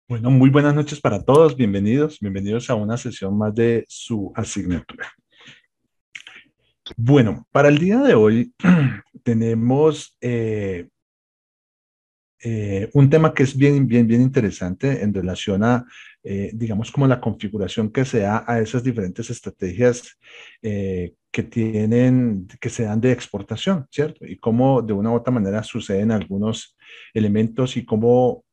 Bueno, muy buenas noches para todos. Bienvenidos a una sesión más de su asignatura. Bueno, para el día de hoy tenemos un tema que es bien interesante en relación a, digamos, como la configuración que se da a esas diferentes estrategias que se dan de exportación, ¿cierto? Y cómo de una u otra manera suceden algunos elementos y cómo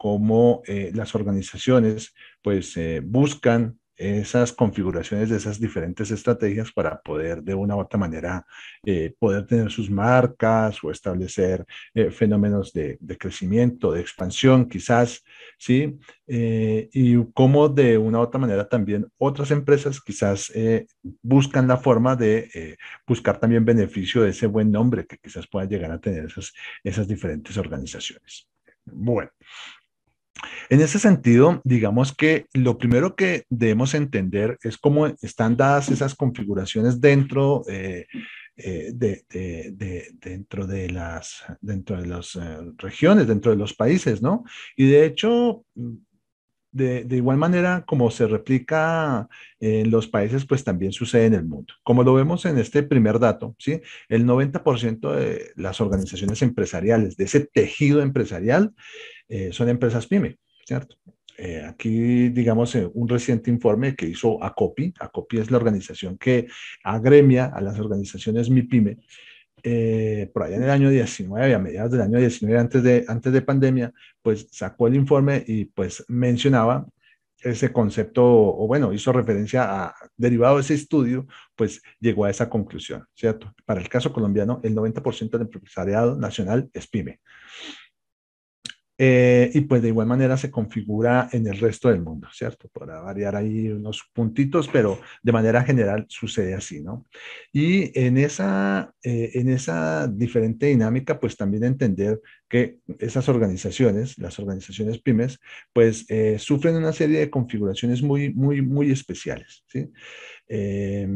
las organizaciones, pues, buscan esas configuraciones de esas diferentes estrategias para poder de una u otra manera poder tener sus marcas o establecer fenómenos de crecimiento, de expansión, quizás, ¿sí? Y cómo de una u otra manera también otras empresas quizás buscan la forma de buscar también beneficio de ese buen nombre que quizás puedan llegar a tener esas diferentes organizaciones. Bueno, en ese sentido, digamos que lo primero que debemos entender es cómo están dadas esas configuraciones dentro de las regiones, dentro de los países, ¿no? Y de hecho, de igual manera, como se replica en los países, pues también sucede en el mundo. Como lo vemos en este primer dato, ¿sí? El 90% de las organizaciones empresariales, de ese tejido empresarial, son empresas pyme, ¿cierto? Aquí, digamos, un reciente informe que hizo ACOPI es la organización que agremia a las organizaciones MIPYME, por allá en el año 19, a mediados del año 19, antes de pandemia, pues sacó el informe y pues mencionaba ese concepto, o bueno, hizo referencia a, derivado de ese estudio, pues llegó a esa conclusión, ¿cierto? Para el caso colombiano, el 90% del empresariado nacional es pyme. Y pues de igual manera se configura en el resto del mundo, ¿cierto? Podrá variar ahí unos puntitos, pero de manera general sucede así, ¿no? Y en esa diferente dinámica, pues también entender que esas organizaciones, las organizaciones pymes, pues sufren una serie de configuraciones muy especiales, ¿sí? Eh,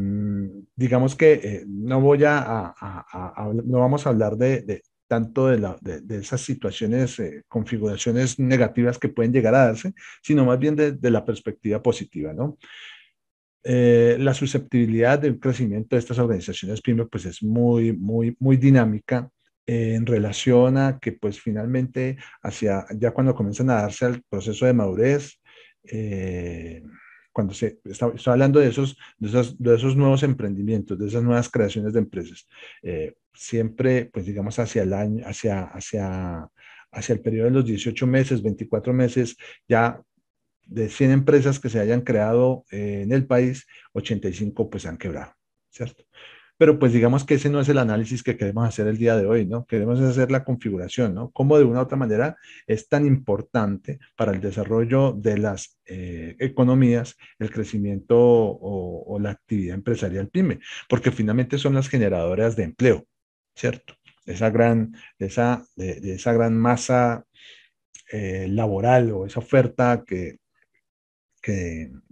digamos que no voy no vamos a hablar de tanto de esas situaciones, configuraciones negativas que pueden llegar a darse, sino más bien de la perspectiva positiva, ¿no? La susceptibilidad del crecimiento de estas organizaciones PYME pues es muy dinámica en relación a que pues finalmente hacia ya cuando comienzan a darse el proceso de madurez, eh, cuando está hablando de esos nuevos emprendimientos, de esas nuevas creaciones de empresas, siempre pues digamos hacia el año, hacia el periodo de los 18 meses, 24 meses, ya de 100 empresas que se hayan creado en el país, 85 pues han quebrado, ¿cierto? Pero pues digamos que ese no es el análisis que queremos hacer el día de hoy, ¿no? Queremos hacer la configuración, ¿no? Cómo de una u otra manera es tan importante para el desarrollo de las economías el crecimiento o la actividad empresarial PYME, porque finalmente son las generadoras de empleo, ¿cierto? De esa gran masa laboral o esa oferta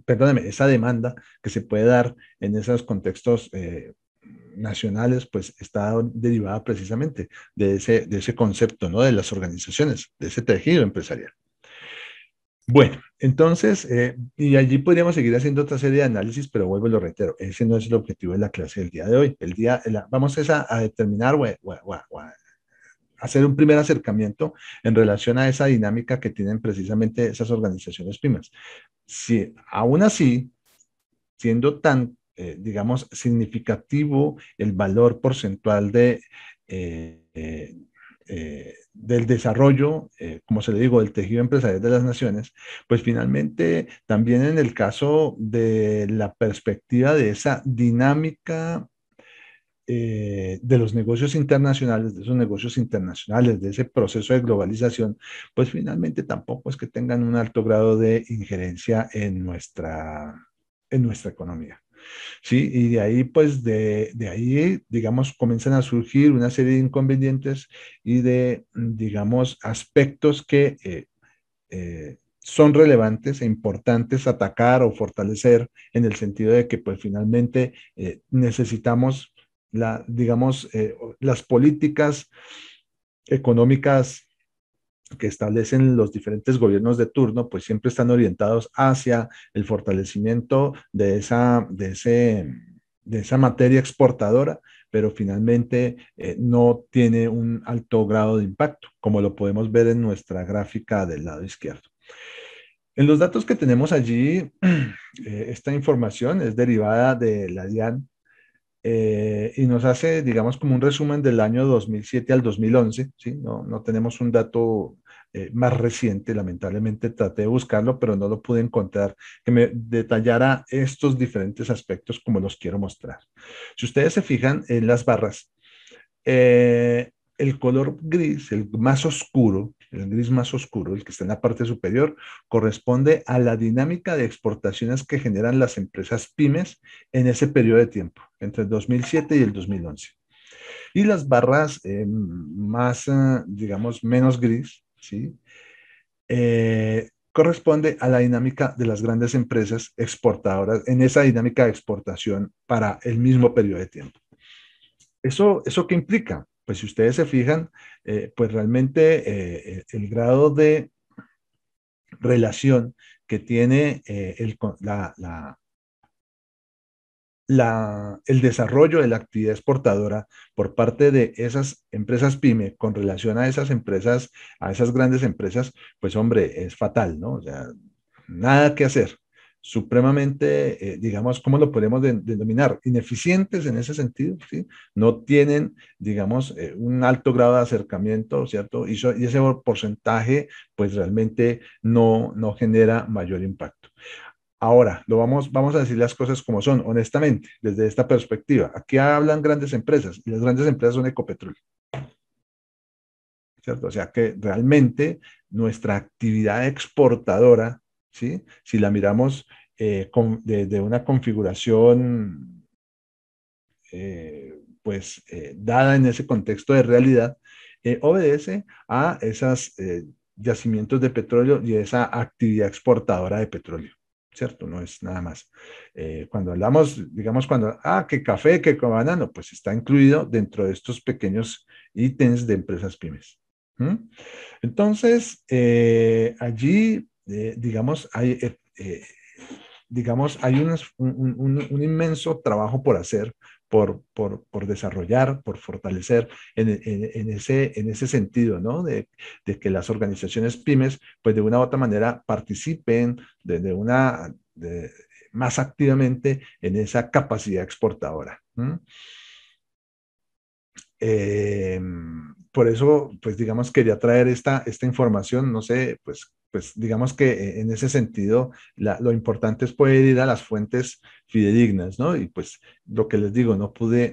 perdóneme, esa demanda que se puede dar en esos contextos nacionales, pues está derivada precisamente de ese concepto, ¿no? De las organizaciones, de ese tejido empresarial. Bueno, entonces, y allí podríamos seguir haciendo otra serie de análisis, pero vuelvo y lo reitero, ese no es el objetivo de la clase del día de hoy. Vamos a determinar o a hacer un primer acercamiento en relación a esa dinámica que tienen precisamente esas organizaciones primas. Si aún así siendo tan, digamos, significativo el valor porcentual del desarrollo, como se le digo, del tejido empresarial de las naciones, pues finalmente también en el caso de la perspectiva de esa dinámica de los negocios internacionales, de esos negocios internacionales, de ese proceso de globalización, pues finalmente tampoco es que tengan un alto grado de injerencia en nuestra economía. Sí, y de ahí, pues, de ahí, digamos, comienzan a surgir una serie de inconvenientes y de, digamos, aspectos que son relevantes e importantes atacar o fortalecer en el sentido de que, pues, finalmente necesitamos, digamos, las políticas económicas que establecen los diferentes gobiernos de turno, pues siempre están orientados hacia el fortalecimiento de esa materia exportadora, pero finalmente no tiene un alto grado de impacto, como lo podemos ver en nuestra gráfica del lado izquierdo. En los datos que tenemos allí, esta información es derivada de la DIAN y nos hace, digamos, como un resumen del año 2007 al 2011, ¿sí? No tenemos un dato más reciente, lamentablemente traté de buscarlo, pero no lo pude encontrar que me detallara estos diferentes aspectos como los quiero mostrar. Si ustedes se fijan en las barras, el color gris, el más oscuro, el gris más oscuro, el que está en la parte superior, corresponde a la dinámica de exportaciones que generan las empresas pymes en ese periodo de tiempo, entre el 2007 y el 2011. Y las barras más, digamos, menos gris, ¿sí? Corresponde a la dinámica de las grandes empresas exportadoras en esa dinámica de exportación para el mismo periodo de tiempo. ¿Eso qué implica? Pues si ustedes se fijan, pues realmente el grado de relación que tiene el desarrollo de la actividad exportadora por parte de esas empresas pyme con relación a esas empresas, a esas grandes empresas, pues hombre, es fatal, ¿no? O sea, nada que hacer. Supremamente, digamos, ¿cómo lo podemos denominar? Ineficientes en ese sentido, ¿sí? No tienen, digamos, un alto grado de acercamiento, ¿cierto? Y ese porcentaje, pues realmente no genera mayor impacto. Ahora, vamos a decir las cosas como son, honestamente, desde esta perspectiva. Aquí hablan grandes empresas y las grandes empresas son Ecopetrol, ¿cierto? O sea que realmente nuestra actividad exportadora, ¿sí? Si la miramos desde una configuración, dada en ese contexto de realidad, obedece a esos yacimientos de petróleo y esa actividad exportadora de petróleo. ¿Cierto? No es nada más. Cuando hablamos, digamos, que café, que banano, pues está incluido dentro de estos pequeños ítems de empresas pymes. ¿Mm? Entonces, allí, digamos, hay un inmenso trabajo por hacer, por desarrollar, por fortalecer en ese sentido, ¿no? De que las organizaciones pymes, pues de una u otra manera participen más activamente en esa capacidad exportadora. ¿M? Eh, por eso, pues digamos, quería traer esta información, no sé, pues digamos que en ese sentido lo importante es poder ir a las fuentes fidedignas, ¿no? Y pues lo que les digo, no pude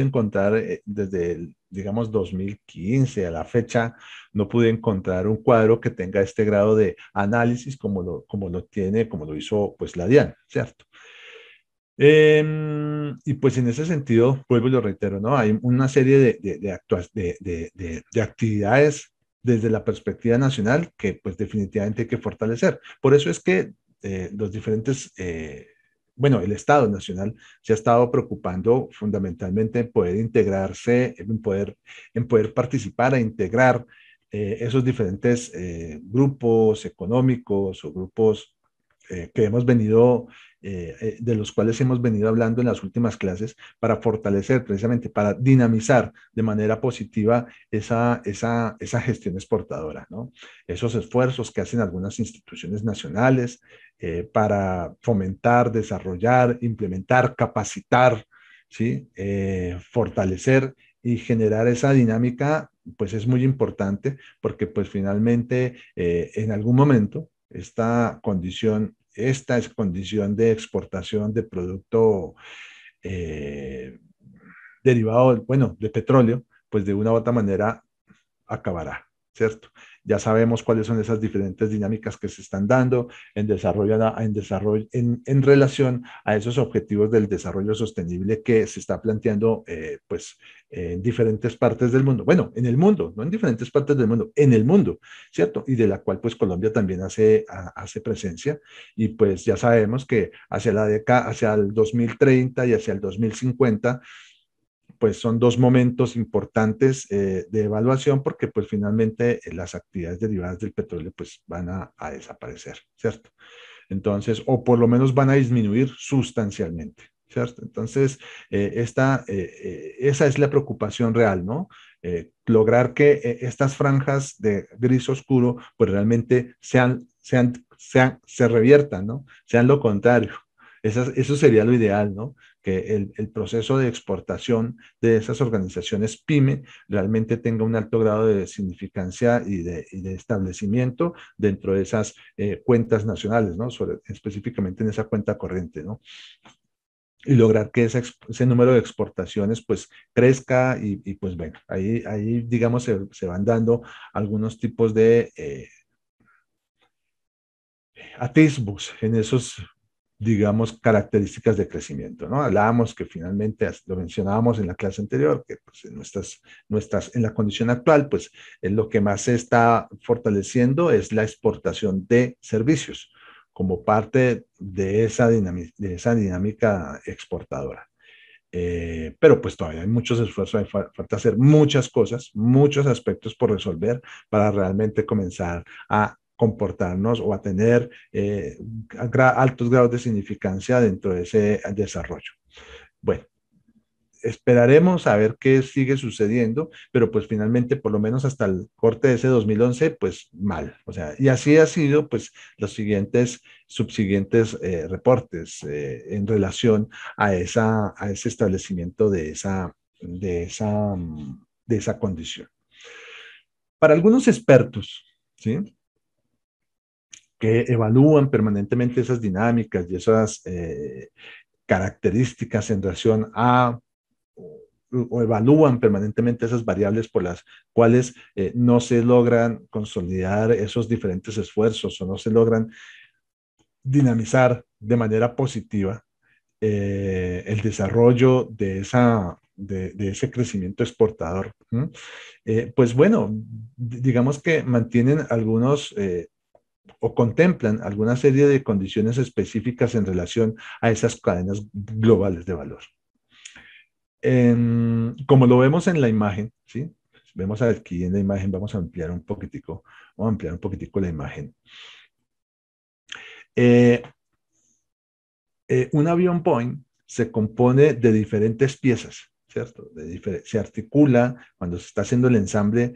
encontrar desde el, digamos, 2015 a la fecha, no pude encontrar un cuadro que tenga este grado de análisis como lo hizo pues la DIAN, ¿cierto? Y pues en ese sentido, vuelvo y lo reitero, ¿no? Hay una serie de actividades desde la perspectiva nacional que pues definitivamente hay que fortalecer. Por eso es que los diferentes, bueno, el Estado Nacional se ha estado preocupando fundamentalmente en poder integrarse, en poder participar e integrar esos diferentes grupos económicos o grupos que hemos venido, de los cuales hemos venido hablando en las últimas clases, para fortalecer, precisamente para dinamizar de manera positiva esa gestión exportadora, ¿no? Esos esfuerzos que hacen algunas instituciones nacionales para fomentar, desarrollar, implementar, capacitar, ¿sí? Fortalecer y generar esa dinámica, pues es muy importante porque pues finalmente en algún momento esta es condición de exportación de producto eh, derivado, bueno, de petróleo, pues de una u otra manera acabará, ¿cierto? Ya sabemos cuáles son esas diferentes dinámicas que se están dando en relación a esos objetivos del desarrollo sostenible que se está planteando, en diferentes partes del mundo. Bueno, en el mundo, no en diferentes partes del mundo, en el mundo, ¿cierto? Y de la cual, pues, Colombia también hace presencia. Y pues ya sabemos que hacia el 2030 y hacia el 2050 pues son dos momentos importantes de evaluación porque pues finalmente las actividades derivadas del petróleo pues van a desaparecer, ¿cierto? Entonces, o por lo menos van a disminuir sustancialmente, ¿cierto? Entonces, esa es la preocupación real, ¿no? Lograr que estas franjas de gris oscuro, pues realmente se reviertan, ¿no? Sean lo contrario. Eso sería lo ideal, ¿no? Que el proceso de exportación de esas organizaciones PYME realmente tenga un alto grado de significancia y de establecimiento dentro de esas cuentas nacionales, ¿no? Específicamente en esa cuenta corriente, ¿no? Y lograr que ese número de exportaciones pues crezca y pues bueno, ahí digamos se van dando algunos tipos de atisbos en esos, digamos, características de crecimiento, ¿no? Hablábamos que finalmente, lo mencionábamos en la clase anterior, que pues, en la condición actual, pues lo que más se está fortaleciendo es la exportación de servicios como parte de esa dinámica exportadora. Pero pues todavía hay muchos esfuerzos, falta hacer muchas cosas, muchos aspectos por resolver para realmente comenzar a comportarnos o a tener altos grados de significancia dentro de ese desarrollo. Bueno, esperaremos a ver qué sigue sucediendo, pero pues finalmente, por lo menos hasta el corte de ese 2011, pues mal. O sea, y así ha sido pues los subsiguientes reportes en relación a ese establecimiento de esa condición. Para algunos expertos, ¿sí? Que evalúan permanentemente esas dinámicas y esas características en relación a o evalúan permanentemente esas variables por las cuales no se logran consolidar esos diferentes esfuerzos o no se logran dinamizar de manera positiva el desarrollo de ese crecimiento exportador. Pues bueno, digamos que mantienen algunos o contemplan alguna serie de condiciones específicas en relación a esas cadenas globales de valor. Como lo vemos en la imagen, ¿sí? Vemos aquí en la imagen, vamos a ampliar un poquitico la imagen. Eh, un avión Boeing se compone de diferentes piezas, ¿cierto? Se articula cuando se está haciendo el ensamble,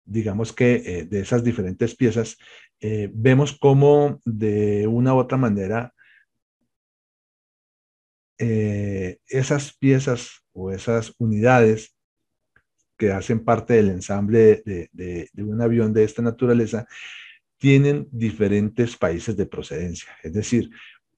digamos que de esas diferentes piezas, vemos cómo de una u otra manera esas piezas o esas unidades que hacen parte del ensamble de un avión de esta naturaleza tienen diferentes países de procedencia. Es decir,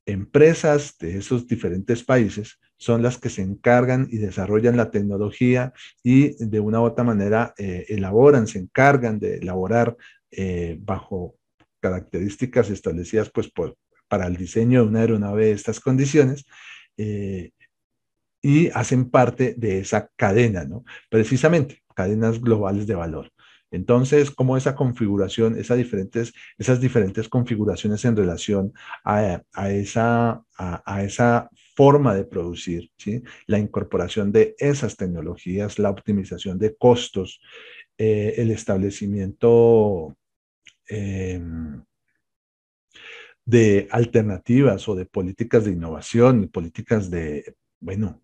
empresas de esos diferentes países son las que se encargan y desarrollan la tecnología y de una u otra manera se encargan de elaborar bajo características establecidas pues, para el diseño de una aeronave de estas condiciones. Y hacen parte de esa cadena, ¿no? Precisamente, cadenas globales de valor. Entonces, como esa configuración, esas diferentes configuraciones en relación a esa forma de producir, ¿sí? La incorporación de esas tecnologías, la optimización de costos, el establecimiento eh, de alternativas o de políticas de innovación, políticas bueno,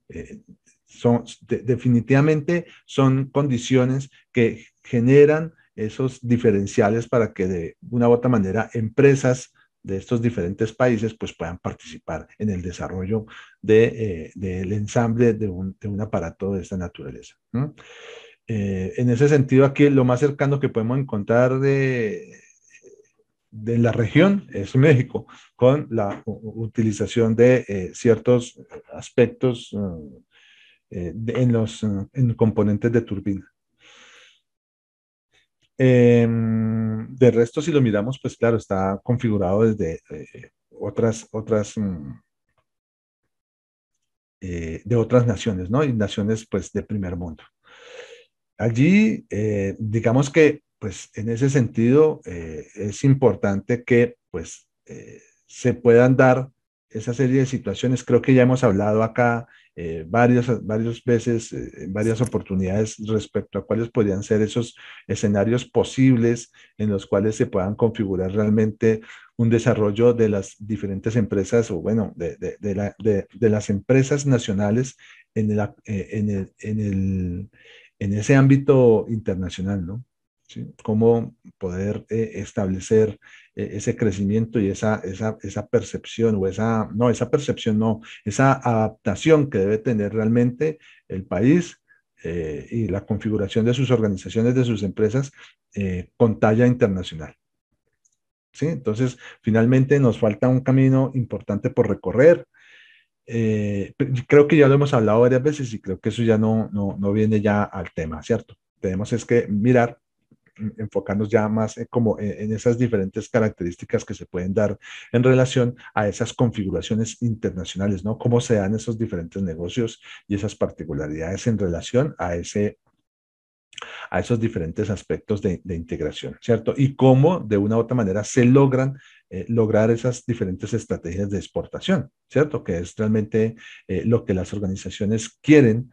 definitivamente son condiciones que generan esos diferenciales para que de una u otra manera empresas de estos diferentes países pues puedan participar en el desarrollo del ensamble de un aparato de esta naturaleza. ¿No? En ese sentido, aquí lo más cercano que podemos encontrar de la región es México, con la utilización de ciertos aspectos en componentes de turbina. De resto, si lo miramos, pues claro, está configurado desde de otras naciones, ¿no? Y naciones, pues, de primer mundo. Allí, digamos que, pues, en ese sentido, es importante que, pues, se puedan dar esa serie de situaciones. Creo que ya hemos hablado acá varias veces, en varias oportunidades respecto a cuáles podrían ser esos escenarios posibles en los cuales se puedan configurar realmente un desarrollo de las diferentes empresas o bueno, de las empresas nacionales en ese ámbito internacional, ¿no? ¿Sí? Cómo poder establecer ese crecimiento y esa percepción o esa percepción no, esa adaptación que debe tener realmente el país y la configuración de sus organizaciones, de sus empresas con talla internacional. ¿Sí? Entonces, finalmente nos falta un camino importante por recorrer. Creo que ya lo hemos hablado varias veces y creo que eso ya no viene ya al tema, ¿cierto? Tenemos es que mirar, enfocarnos ya más como en esas diferentes características que se pueden dar en relación a esas configuraciones internacionales, ¿no? Cómo se dan esos diferentes negocios y esas particularidades en relación a esos diferentes aspectos de integración, ¿cierto? Y cómo de una u otra manera se logran lograr esas diferentes estrategias de exportación, ¿cierto? Que es realmente lo que las organizaciones quieren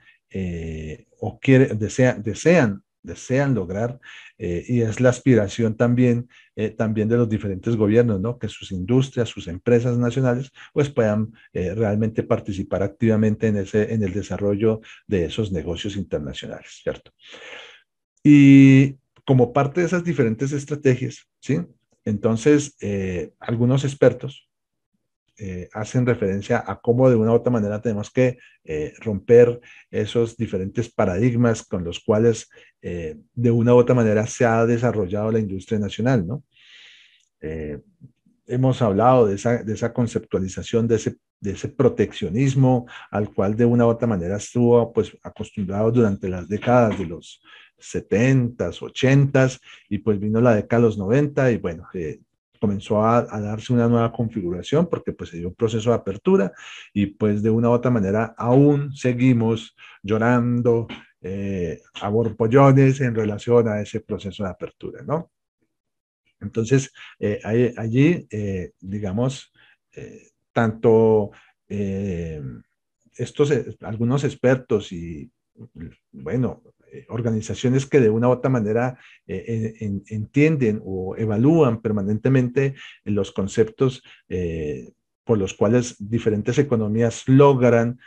desean lograr y es la aspiración también de los diferentes gobiernos, ¿no? Que sus industrias, sus empresas nacionales, pues puedan realmente participar activamente en el desarrollo de esos negocios internacionales, ¿cierto? Y como parte de esas diferentes estrategias, ¿sí? Entonces, algunos expertos hacen referencia a cómo de una u otra manera tenemos que romper esos diferentes paradigmas con los cuales de una u otra manera se ha desarrollado la industria nacional, ¿no? Eh, hemos hablado de esa conceptualización, de ese proteccionismo al cual de una u otra manera estuvo pues acostumbrado durante las décadas de los 70s, 80s y pues vino la década de los 90 y bueno, comenzó a darse una nueva configuración porque pues se dio un proceso de apertura y pues de una u otra manera aún seguimos llorando a borbollones en relación a ese proceso de apertura, ¿no? Entonces, allí, digamos, tanto eh, algunos expertos y, bueno, organizaciones que de una u otra manera entienden o evalúan permanentemente los conceptos por los cuales diferentes economías logran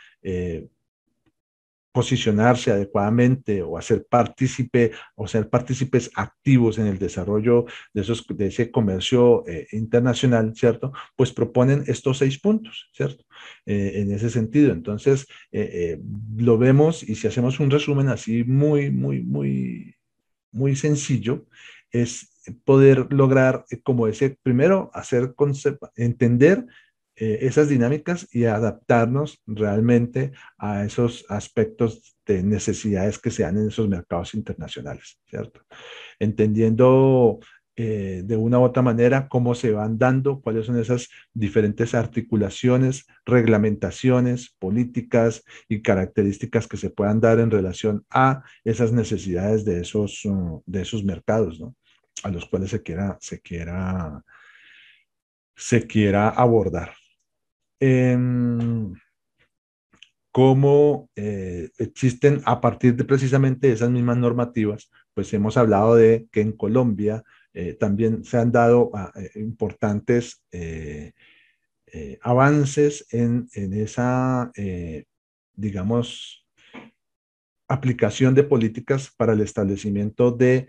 posicionarse adecuadamente o hacer partícipe o ser partícipes activos en el desarrollo de ese comercio internacional, ¿cierto? Pues proponen estos 6 puntos, ¿cierto? En ese sentido. Entonces, lo vemos y si hacemos un resumen así muy sencillo, es poder lograr como ese, primero, entender esas dinámicas y adaptarnos realmente a esos aspectos de necesidades que se dan en esos mercados internacionales, ¿cierto? Entendiendo de una u otra manera cómo se van dando, cuáles son esas diferentes articulaciones, reglamentaciones, políticas y características que se puedan dar en relación a esas necesidades de esos mercados, ¿no? A los cuales se quiera abordar. Cómo existen a partir de precisamente esas mismas normativas, pues hemos hablado de que en Colombia también se han dado importantes avances en esa, digamos, aplicación de políticas para el establecimiento de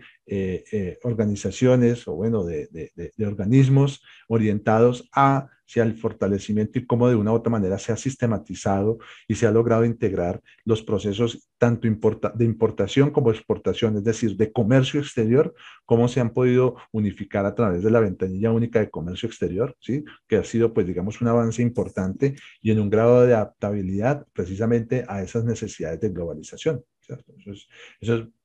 organizaciones o bueno, de organismos orientados hacia el fortalecimiento y cómo de una u otra manera se ha sistematizado y se ha logrado integrar los procesos tanto de importación como exportación, es decir, de comercio exterior, cómo se han podido unificar a través de la ventanilla única de comercio exterior, ¿sí? Que ha sido, pues, digamos, un avance importante y en un grado de adaptabilidad precisamente a esas necesidades de globalización. ¿Cierto?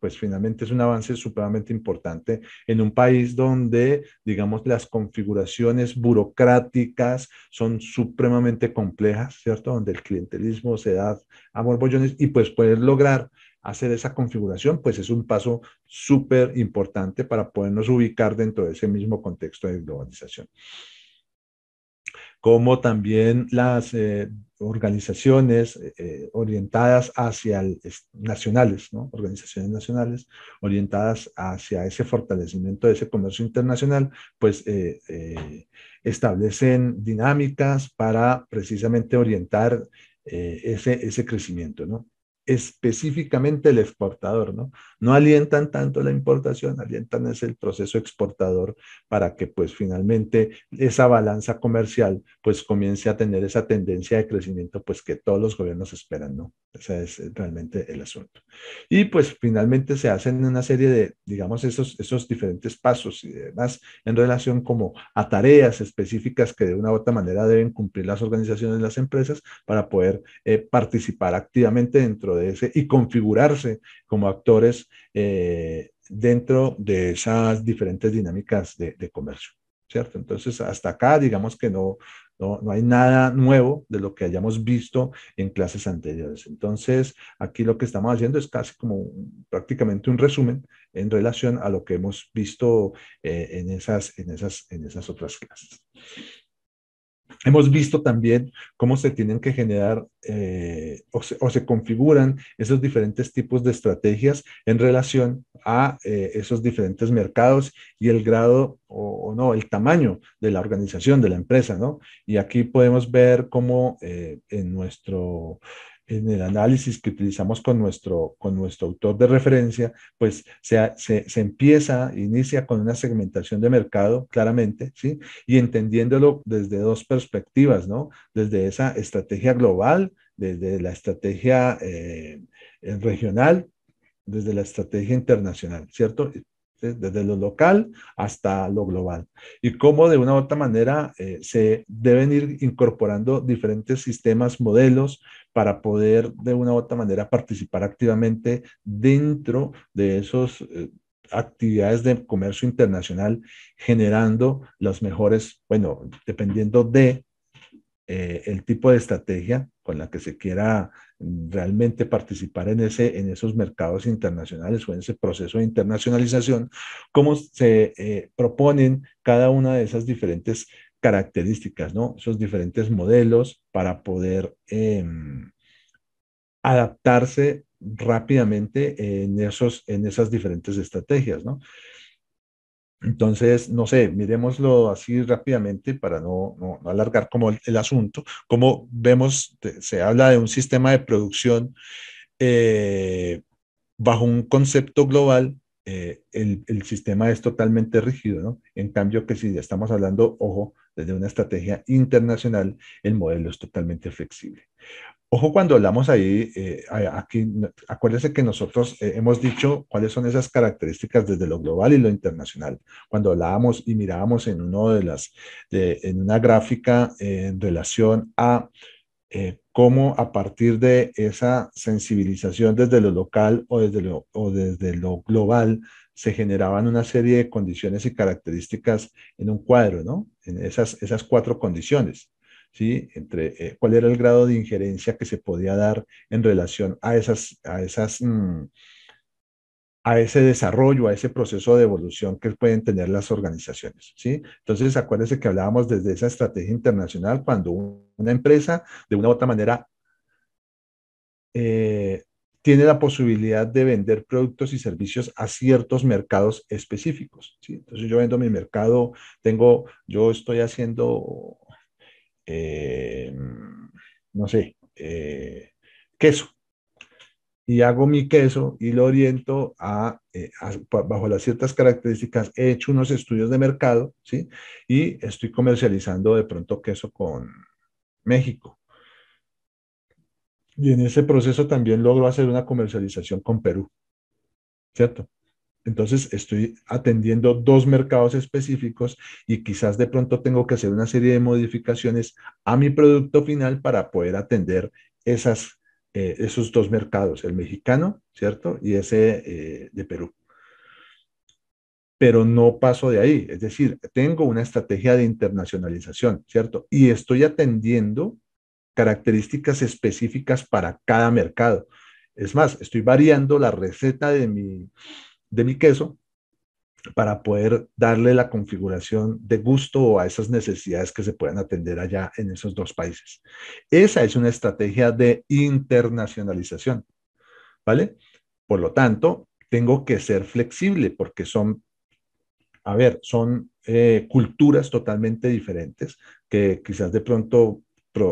Pues finalmente es un avance supremamente importante en un país donde, digamos, las configuraciones burocráticas son supremamente complejas, ¿cierto? Donde el clientelismo se da a borbollones y pues poder lograr hacer esa configuración, pues es un paso súper importante para podernos ubicar dentro de ese mismo contexto de globalización. como también las organizaciones orientadas hacia nacionales, ¿no? Organizaciones nacionales orientadas hacia ese fortalecimiento de ese comercio internacional, pues establecen dinámicas para precisamente orientar ese crecimiento, ¿no? Específicamente el exportador, ¿no? No alientan tanto la importación, alientan es el proceso exportador para que pues finalmente esa balanza comercial pues comience a tener esa tendencia de crecimiento pues que todos los gobiernos esperan, ¿no? Ese es realmente el asunto. Y pues finalmente se hacen una serie de, digamos, esos diferentes pasos y demás en relación como a tareas específicas que de una u otra manera deben cumplir las organizaciones, las empresas, para poder participar activamente dentro de ese y configurarse como actores dentro de esas diferentes dinámicas de comercio, ¿cierto? Entonces, hasta acá, digamos que no hay nada nuevo de lo que hayamos visto en clases anteriores. Entonces, aquí lo que estamos haciendo es casi como prácticamente un resumen en relación a lo que hemos visto en esas otras clases. Hemos visto también cómo se tienen que generar o se configuran esos diferentes tipos de estrategias en relación a esos diferentes mercados y el grado o no, el tamaño de la organización, de la empresa, ¿no? Y aquí podemos ver cómo en el análisis que utilizamos con nuestro autor de referencia, pues se inicia con una segmentación de mercado, claramente, ¿sí? Y entendiéndolo desde dos perspectivas, ¿no? Desde esa estrategia global, desde la estrategia regional, desde la estrategia internacional, ¿cierto? Desde lo local hasta lo global. Y cómo de una u otra manera se deben ir incorporando diferentes sistemas, modelos, para poder de una u otra manera participar activamente dentro de esos actividades de comercio internacional, generando los mejores, bueno, dependiendo de el tipo de estrategia con la que se quiera realmente participar en esos mercados internacionales o en ese proceso de internacionalización, cómo se proponen cada una de esas diferentes características, ¿no? Esos diferentes modelos para poder adaptarse rápidamente en esas diferentes estrategias, ¿no? Entonces, no sé, miremoslo así rápidamente para no alargar como el asunto. Como vemos, se habla de un sistema de producción eh, bajo un concepto global. El sistema es totalmente rígido, ¿no? En cambio, que si estamos hablando, ojo, desde una estrategia internacional, el modelo es totalmente flexible. Ojo cuando hablamos ahí, aquí, acuérdense que nosotros hemos dicho cuáles son esas características desde lo global y lo internacional. Cuando hablábamos y mirábamos en una gráfica en relación a cómo a partir de esa sensibilización desde lo local o desde lo global se generaban una serie de condiciones y características en un cuadro, ¿no? En esas cuatro condiciones. ¿Sí? Entre cuál era el grado de injerencia que se podía dar en relación a ese desarrollo, a ese proceso de evolución que pueden tener las organizaciones, ¿sí? Entonces, acuérdense que hablábamos desde esa estrategia internacional cuando una empresa, de una u otra manera, eh, tiene la posibilidad de vender productos y servicios a ciertos mercados específicos, ¿sí? Entonces, yo vendo mi mercado, yo estoy haciendo, eh, no sé, queso, y hago mi queso y lo oriento bajo las ciertas características. He hecho unos estudios de mercado, ¿sí? Y estoy comercializando de pronto queso con México. Y en ese proceso también logro hacer una comercialización con Perú, ¿cierto? Entonces estoy atendiendo dos mercados específicos y quizás de pronto tengo que hacer una serie de modificaciones a mi producto final para poder atender esos dos mercados, el mexicano, ¿cierto? Y ese de Perú. Pero no paso de ahí, es decir, tengo una estrategia de internacionalización, ¿cierto? Y estoy atendiendo características específicas para cada mercado. Es más, estoy variando la receta de mi queso para poder darle la configuración de gusto a esas necesidades que se puedan atender allá en esos dos países. Esa es una estrategia de internacionalización, ¿vale? Por lo tanto, tengo que ser flexible porque son, a ver, son culturas totalmente diferentes que quizás de pronto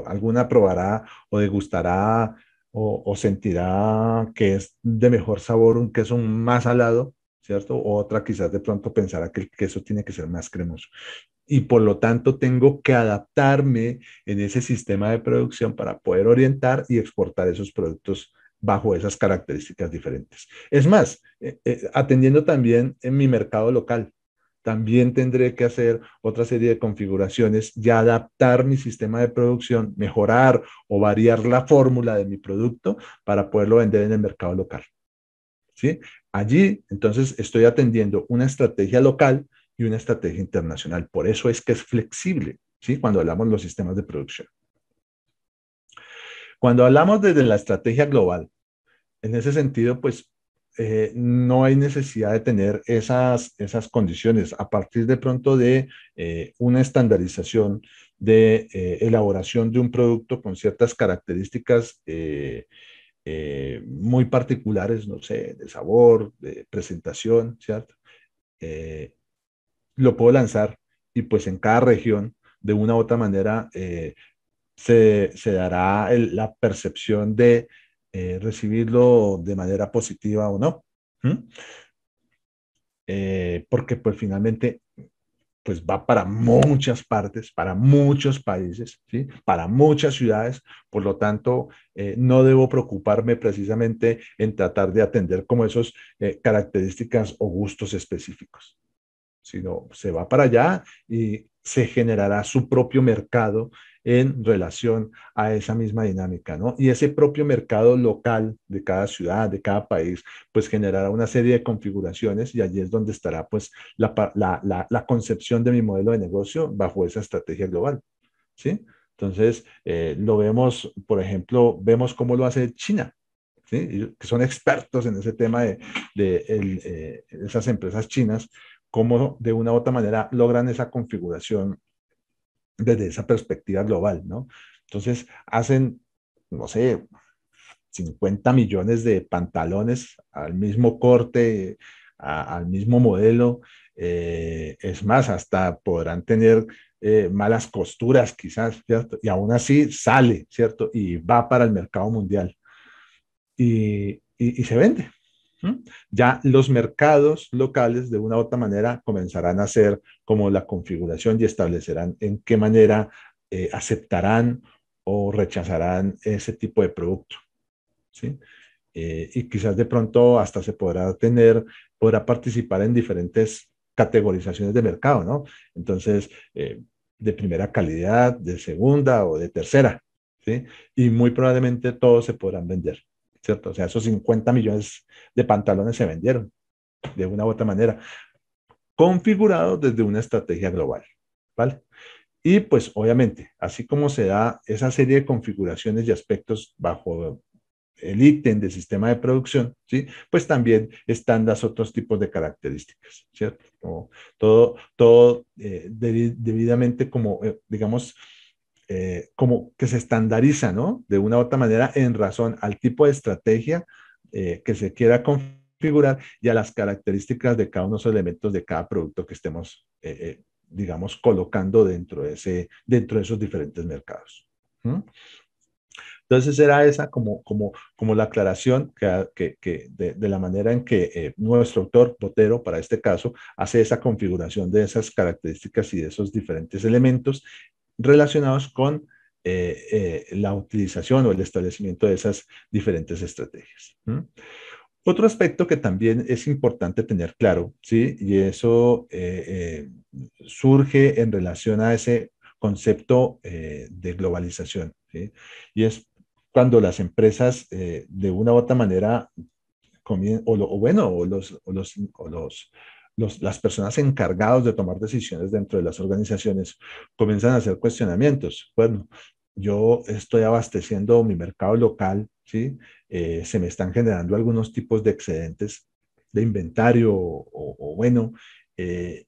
alguna probará o degustará o sentirá que es de mejor sabor un queso más salado, ¿cierto? O otra quizás de pronto pensará que el queso tiene que ser más cremoso. Y por lo tanto tengo que adaptarme en ese sistema de producción para poder orientar y exportar esos productos bajo esas características diferentes. Es más, atendiendo también en mi mercado local, también tendré que hacer otra serie de configuraciones y adaptar mi sistema de producción, mejorar o variar la fórmula de mi producto para poderlo vender en el mercado local. ¿Sí? Allí, entonces, estoy atendiendo una estrategia local y una estrategia internacional. Por eso es que es flexible, ¿sí? Cuando hablamos de los sistemas de producción. Cuando hablamos desde la estrategia global, en ese sentido, pues no hay necesidad de tener esas condiciones. A partir de pronto de una estandarización de elaboración de un producto con ciertas características muy particulares, no sé, de sabor, de presentación, ¿cierto? Eh, lo puedo lanzar y pues en cada región, de una u otra manera, se dará la percepción de recibirlo de manera positiva o no. ¿Mm? Porque pues finalmente pues va para muchas partes, para muchos países, ¿sí? Para muchas ciudades. Por lo tanto, no debo preocuparme precisamente en tratar de atender como esos características o gustos específicos, sino se va para allá y se generará su propio mercado en relación a esa misma dinámica, ¿no? Y ese propio mercado local de cada ciudad, de cada país, pues generará una serie de configuraciones y allí es donde estará pues la concepción de mi modelo de negocio bajo esa estrategia global, ¿sí? Entonces, lo vemos, por ejemplo, vemos cómo lo hace China, ¿sí? Que son expertos en ese tema de esas empresas chinas, cómo de una u otra manera logran esa configuración desde esa perspectiva global, ¿no? Entonces, hacen, no sé, 50 millones de pantalones al mismo corte, al mismo modelo. Es más, hasta podrán tener malas costuras quizás, ¿cierto? Y aún así sale, ¿cierto? Y va para el mercado mundial y se vende. ¿Mm? Ya los mercados locales de una u otra manera comenzarán a hacer como la configuración y establecerán en qué manera aceptarán o rechazarán ese tipo de producto, ¿sí? Y quizás de pronto hasta se podrá participar en diferentes categorizaciones de mercado, ¿no? Entonces, de primera calidad, de segunda o de tercera, ¿sí? Y muy probablemente todos se podrán vender, ¿cierto? O sea, esos 50 millones de pantalones se vendieron de una u otra manera, configurados desde una estrategia global, ¿vale? Y pues obviamente, así como se da esa serie de configuraciones y aspectos bajo el ítem del sistema de producción, ¿sí? Pues también están los otros tipos de características, ¿cierto? Como todo debidamente como, digamos, como que se estandariza, ¿no? De una u otra manera en razón al tipo de estrategia que se quiera configurar y a las características de cada uno de los elementos de cada producto que estemos, digamos, colocando dentro de esos diferentes mercados. ¿Mm? Entonces era esa como la aclaración de la manera en que nuestro autor, Botero, para este caso, hace esa configuración de esas características y de esos diferentes elementos relacionados con la utilización o el establecimiento de esas diferentes estrategias. ¿Mm? Otro aspecto que también es importante tener claro, ¿sí? Y eso surge en relación a ese concepto de globalización, ¿sí? Y es cuando las empresas de una u otra manera o bueno, las personas encargadas de tomar decisiones dentro de las organizaciones comienzan a hacer cuestionamientos. Bueno, yo estoy abasteciendo mi mercado local, ¿sí? Se me están generando algunos tipos de excedentes de inventario o bueno, eh,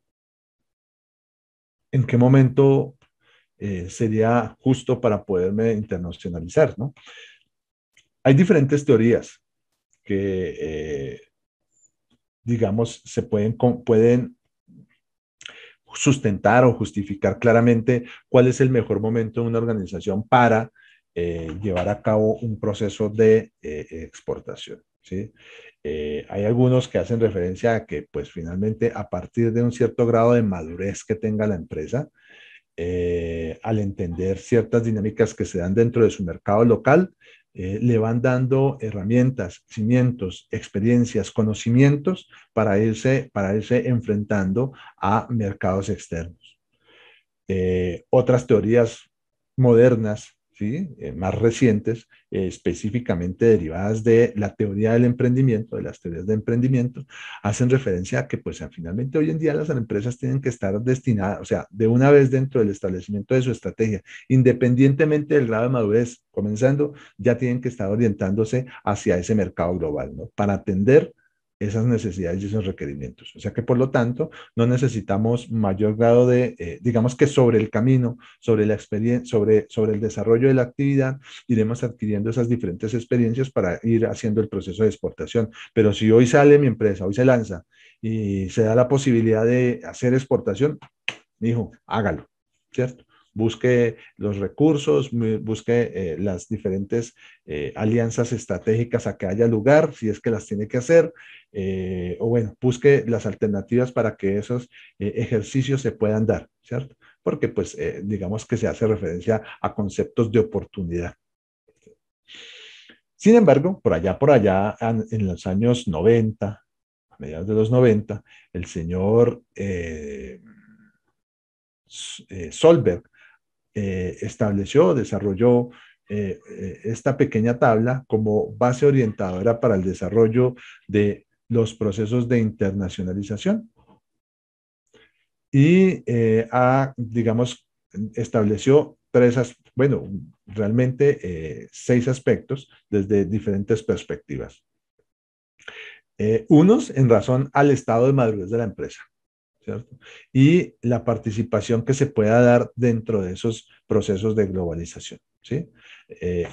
¿en qué momento sería justo para poderme internacionalizar, ¿no? Hay diferentes teorías que, digamos, pueden sustentar o justificar claramente cuál es el mejor momento en una organización para llevar a cabo un proceso de exportación, ¿sí? Hay algunos que hacen referencia a que, pues, finalmente, a partir de un cierto grado de madurez que tenga la empresa, al entender ciertas dinámicas que se dan dentro de su mercado local, le van dando herramientas, cimientos, experiencias, conocimientos para irse enfrentando a mercados externos. Otras teorías modernas, ¿sí? Más recientes, específicamente derivadas de la teoría del emprendimiento, de las teorías de emprendimiento, hacen referencia a que pues finalmente hoy en día las empresas tienen que estar destinadas, o sea, de una vez dentro del establecimiento de su estrategia, independientemente del grado de madurez, comenzando, ya tienen que estar orientándose hacia ese mercado global, ¿no? Para atender esas necesidades y esos requerimientos. O sea que por lo tanto, no necesitamos mayor grado de, digamos que sobre el camino, sobre la experiencia, sobre el desarrollo de la actividad, iremos adquiriendo esas diferentes experiencias para ir haciendo el proceso de exportación. Pero si hoy sale mi empresa, hoy se lanza y se da la posibilidad de hacer exportación, hijo, hágalo, ¿cierto? Busque los recursos, busque las diferentes alianzas estratégicas a que haya lugar, si es que las tiene que hacer, o bueno, busque las alternativas para que esos ejercicios se puedan dar, ¿cierto? Porque pues digamos que se hace referencia a conceptos de oportunidad. Sin embargo, por allá, en los años 90, a mediados de los 90, el señor Solberg estableció, desarrolló esta pequeña tabla como base orientadora para el desarrollo de los procesos de internacionalización y, digamos, estableció bueno, realmente 6 aspectos desde diferentes perspectivas. Unos en razón al estado de madurez de la empresa, ¿cierto? Y la participación que se pueda dar dentro de esos procesos de globalización, ¿sí?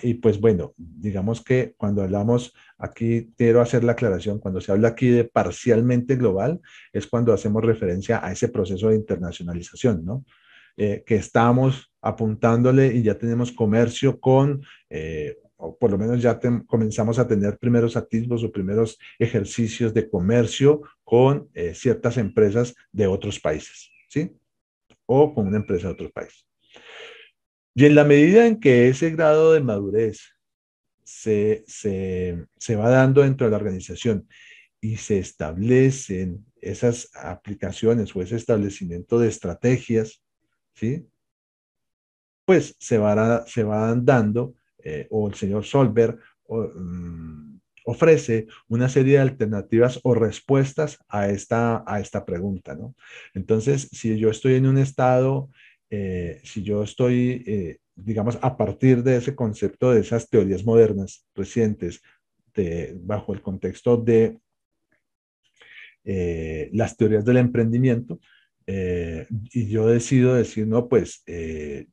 Y pues bueno, digamos que cuando hablamos, aquí quiero hacer la aclaración, cuando se habla aquí de parcialmente global, es cuando hacemos referencia a ese proceso de internacionalización, ¿no? Que estamos apuntándole y ya tenemos comercio con, o por lo menos ya comenzamos a tener primeros atisbos o primeros ejercicios de comercio con ciertas empresas de otros países, ¿sí? O con una empresa de otros países. Y en la medida en que ese grado de madurez se va dando dentro de la organización y se establecen esas aplicaciones o ese establecimiento de estrategias, ¿sí? Pues se van dando, o el señor Solberg ofrece una serie de alternativas o respuestas a esta pregunta, ¿no? Entonces, si yo estoy en un estado, si yo estoy, digamos, a partir de ese concepto, de esas teorías modernas recientes, bajo el contexto de las teorías del emprendimiento, y yo decido decir, no, pues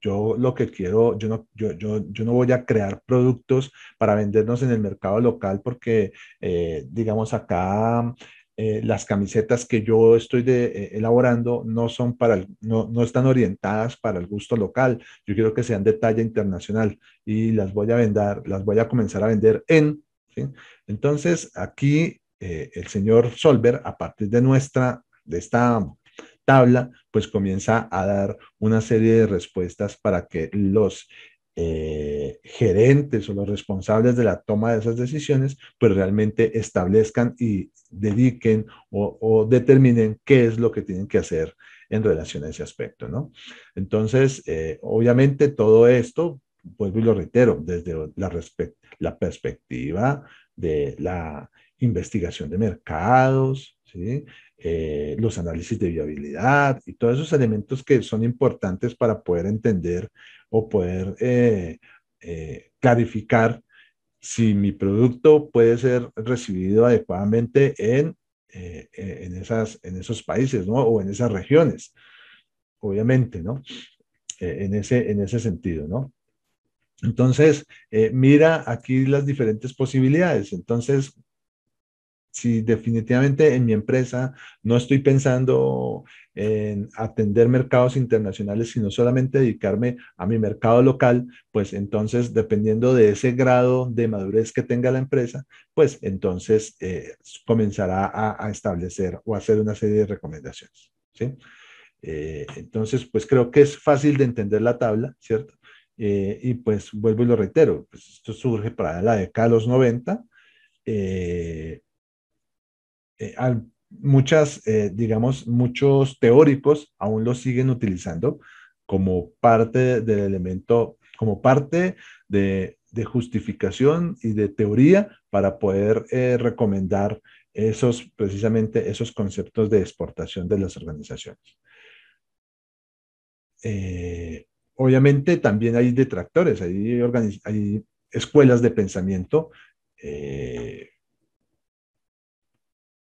yo lo que quiero, yo no voy a crear productos para vendernos en el mercado local porque, digamos, acá las camisetas que yo estoy elaborando no son no están orientadas para el gusto local. Yo quiero que sean de talla internacional y las voy a vender, las voy a comenzar a vender ¿sí? Entonces, aquí el señor Solver, a partir de esta tabla, pues comienza a dar una serie de respuestas para que los gerentes o los responsables de la toma de esas decisiones, pues realmente establezcan y dediquen o determinen qué es lo que tienen que hacer en relación a ese aspecto, ¿no? Entonces, obviamente todo esto, vuelvo y lo reitero, desde la perspectiva de la investigación de mercados, ¿sí? Los análisis de viabilidad y todos esos elementos que son importantes para poder entender o poder clarificar si mi producto puede ser recibido adecuadamente en en esos países, ¿no? O en esas regiones, obviamente, ¿no? En ese sentido, ¿no? Entonces, mira aquí las diferentes posibilidades. Entonces, si definitivamente en mi empresa no estoy pensando en atender mercados internacionales, sino solamente dedicarme a mi mercado local, pues entonces, dependiendo de ese grado de madurez que tenga la empresa, pues entonces comenzará a establecer o a hacer una serie de recomendaciones, ¿sí? Entonces, pues creo que es fácil de entender la tabla, ¿cierto? Y pues vuelvo y lo reitero, pues esto surge para la década de los 90. eh, Muchas, digamos, muchos teóricos aún lo siguen utilizando como parte del elemento, como parte de justificación y de teoría para poder recomendar esos, precisamente esos conceptos de exportación de las organizaciones. Eh, Obviamente también hay detractores, hay escuelas de pensamiento eh,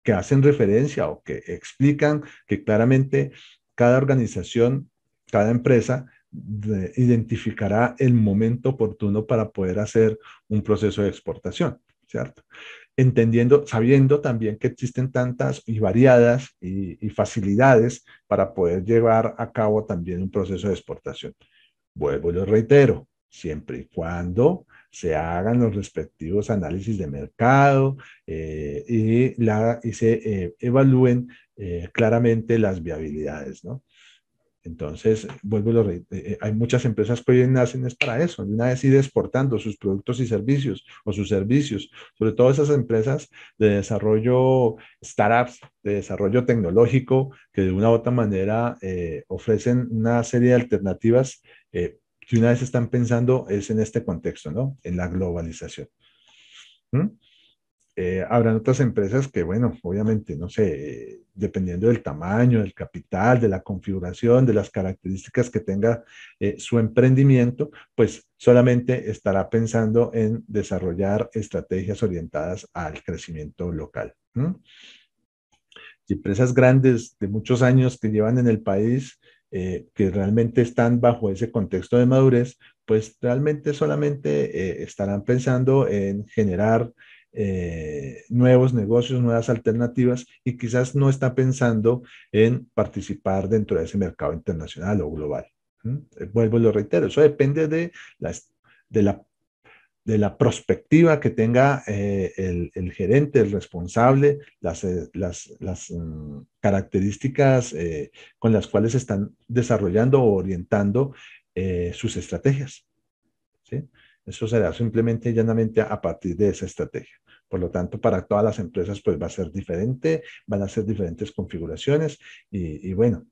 que hacen referencia o que explican que claramente cada organización, cada empresa identificará el momento oportuno para poder hacer un proceso de exportación, ¿cierto? Entendiendo, sabiendo también que existen tantas y variadas y facilidades para poder llevar a cabo también un proceso de exportación. Vuelvo y lo reitero, siempre y cuando se hagan los respectivos análisis de mercado y se evalúen claramente las viabilidades, ¿no? Entonces, vuelvo y hay muchas empresas que hoy nacen es para eso, de una vez ir exportando sus productos y servicios o sus servicios, sobre todo esas empresas de desarrollo, startups, de desarrollo tecnológico, que de una u otra manera ofrecen una serie de alternativas que una vez están pensando es en este contexto, ¿no? En la globalización. ¿Mm? Habrán otras empresas que, bueno, obviamente, no sé, dependiendo del tamaño, del capital, de la configuración, de las características que tenga su emprendimiento, pues solamente estará pensando en desarrollar estrategias orientadas al crecimiento local. ¿Mm? Y empresas grandes de muchos años que llevan en el país, que realmente están bajo ese contexto de madurez, pues realmente solamente estarán pensando en generar nuevos negocios, nuevas alternativas y quizás no está pensando en participar dentro de ese mercado internacional o global. ¿Mm? Vuelvo y lo reitero, eso depende de la de la prospectiva que tenga el gerente, el responsable, características con las cuales están desarrollando o orientando sus estrategias. ¿Sí? Eso será simplemente y llanamente a partir de esa estrategia. Por lo tanto, para todas las empresas, pues va a ser diferente, van a ser diferentes configuraciones y bueno,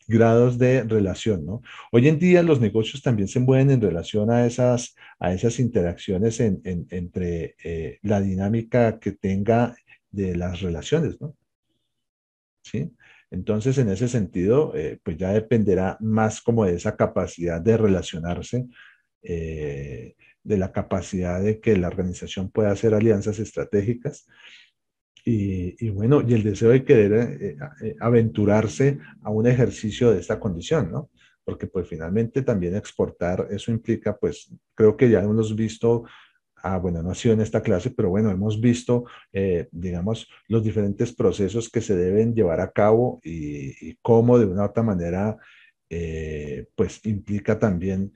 grados de relación, ¿no? Hoy en día los negocios también se mueven en relación a esas interacciones entre la dinámica que tenga de las relaciones, ¿no? ¿Sí? Entonces, en ese sentido, pues ya dependerá más como de esa capacidad de relacionarse, de la capacidad de que la organización pueda hacer alianzas estratégicas y bueno, y el deseo de querer aventurarse a un ejercicio de esta condición, ¿no? Porque pues finalmente también exportar, eso implica, pues creo que ya hemos visto, bueno, no ha sido en esta clase, pero bueno, hemos visto, digamos, los diferentes procesos que se deben llevar a cabo y cómo de una u otra manera, pues implica también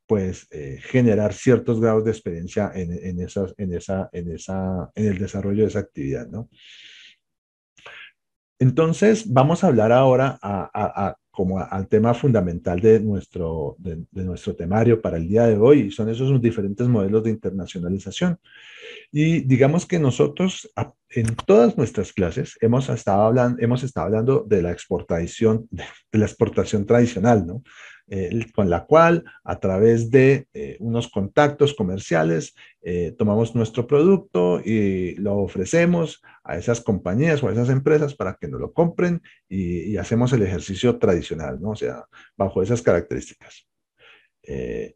pues generar ciertos grados de experiencia en el desarrollo de esa actividad, ¿no? Entonces, vamos a hablar ahora como al tema fundamental de nuestro temario para el día de hoy, y son esos diferentes modelos de internacionalización. Y digamos que nosotros en todas nuestras clases hemos estado hablando de la exportación, de la exportación tradicional, ¿no? Con la cual a través de unos contactos comerciales tomamos nuestro producto y lo ofrecemos a esas compañías o a esas empresas para que nos lo compren y hacemos el ejercicio tradicional, ¿no? O sea, bajo esas características. Eh,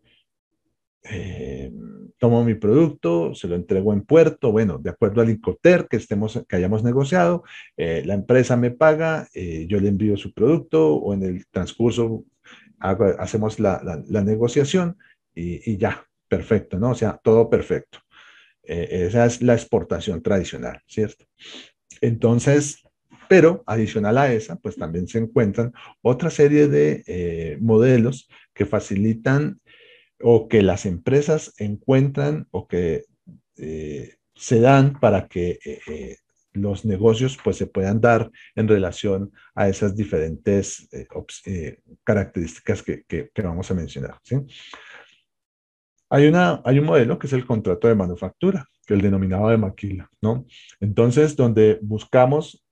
eh, tomo mi producto, se lo entrego en puerto, bueno, de acuerdo al Incoterm que hayamos negociado, la empresa me paga, yo le envío su producto o en el transcurso hacemos la negociación y ya, perfecto, ¿no? O sea, todo perfecto. Esa es la exportación tradicional, ¿cierto? Entonces, pero adicional a esa, pues también se encuentran otra serie de modelos que facilitan o que las empresas encuentran o que se dan para que los negocios pues se puedan dar en relación a esas diferentes características que vamos a mencionar, ¿sí? Hay un modelo que es el contrato de manufactura, que es el denominado de maquila, ¿no? Entonces, donde buscamos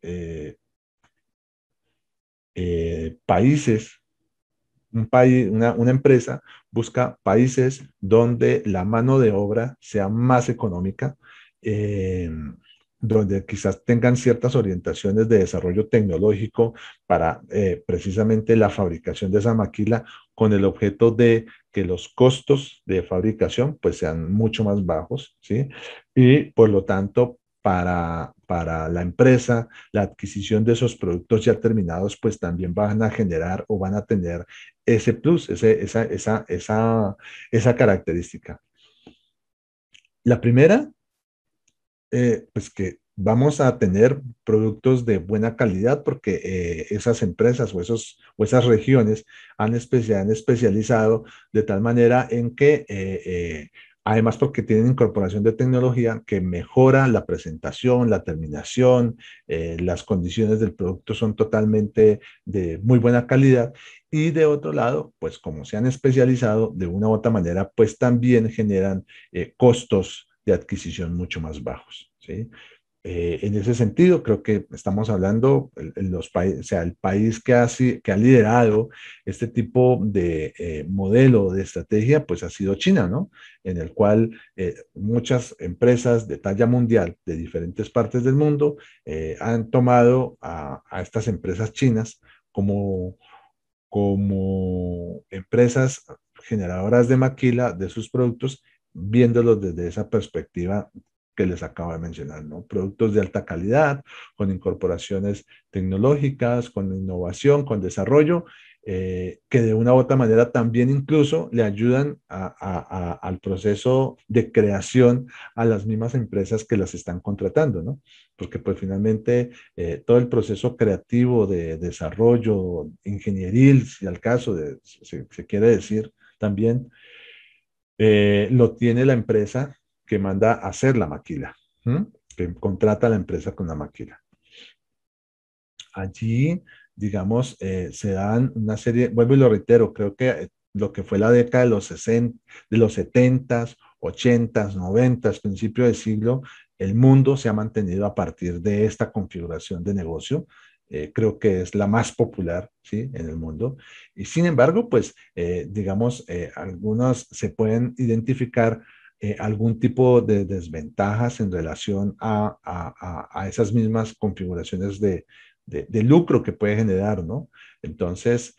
países, un país, una empresa busca países donde la mano de obra sea más económica, eh, donde quizás tengan ciertas orientaciones de desarrollo tecnológico para precisamente la fabricación de esa maquila con el objeto de que los costos de fabricación pues sean mucho más bajos, ¿sí? Y por lo tanto, para la empresa, la adquisición de esos productos ya terminados, pues también van a generar o van a tener ese plus, esa característica. La primera, pues que vamos a tener productos de buena calidad porque esas empresas o esas regiones han especializado de tal manera en que, además porque tienen incorporación de tecnología que mejora la presentación, la terminación, las condiciones del producto son totalmente de muy buena calidad. Y de otro lado, pues como se han especializado de una u otra manera, pues también generan costos de adquisición mucho más bajos, ¿sí? En ese sentido, creo que estamos hablando, los países, o sea, el país que ha liderado este tipo de modelo de estrategia, pues ha sido China, ¿no? En el cual muchas empresas de talla mundial de diferentes partes del mundo han tomado a estas empresas chinas como como empresas generadoras de maquila de sus productos, viéndolos desde esa perspectiva que les acabo de mencionar, ¿no? Productos de alta calidad, con incorporaciones tecnológicas, con innovación, con desarrollo, que de una u otra manera también incluso le ayudan al proceso de creación a las mismas empresas que las están contratando, ¿no? Porque pues finalmente todo el proceso creativo de desarrollo ingenieril, si al caso se quiere decir también, lo tiene la empresa que manda a hacer la maquila, ¿m? Que contrata a la empresa con la maquila. Allí, digamos, se dan una serie, vuelvo y lo reitero, creo que lo que fue la década de los 60, de los 70s, 80s, 90s, principio de siglo, el mundo se ha mantenido a partir de esta configuración de negocio. Creo que es la más popular, ¿sí? En el mundo. Y sin embargo, pues, digamos, algunos se pueden identificar algún tipo de desventajas en relación a esas mismas configuraciones de lucro que puede generar, ¿no? Entonces,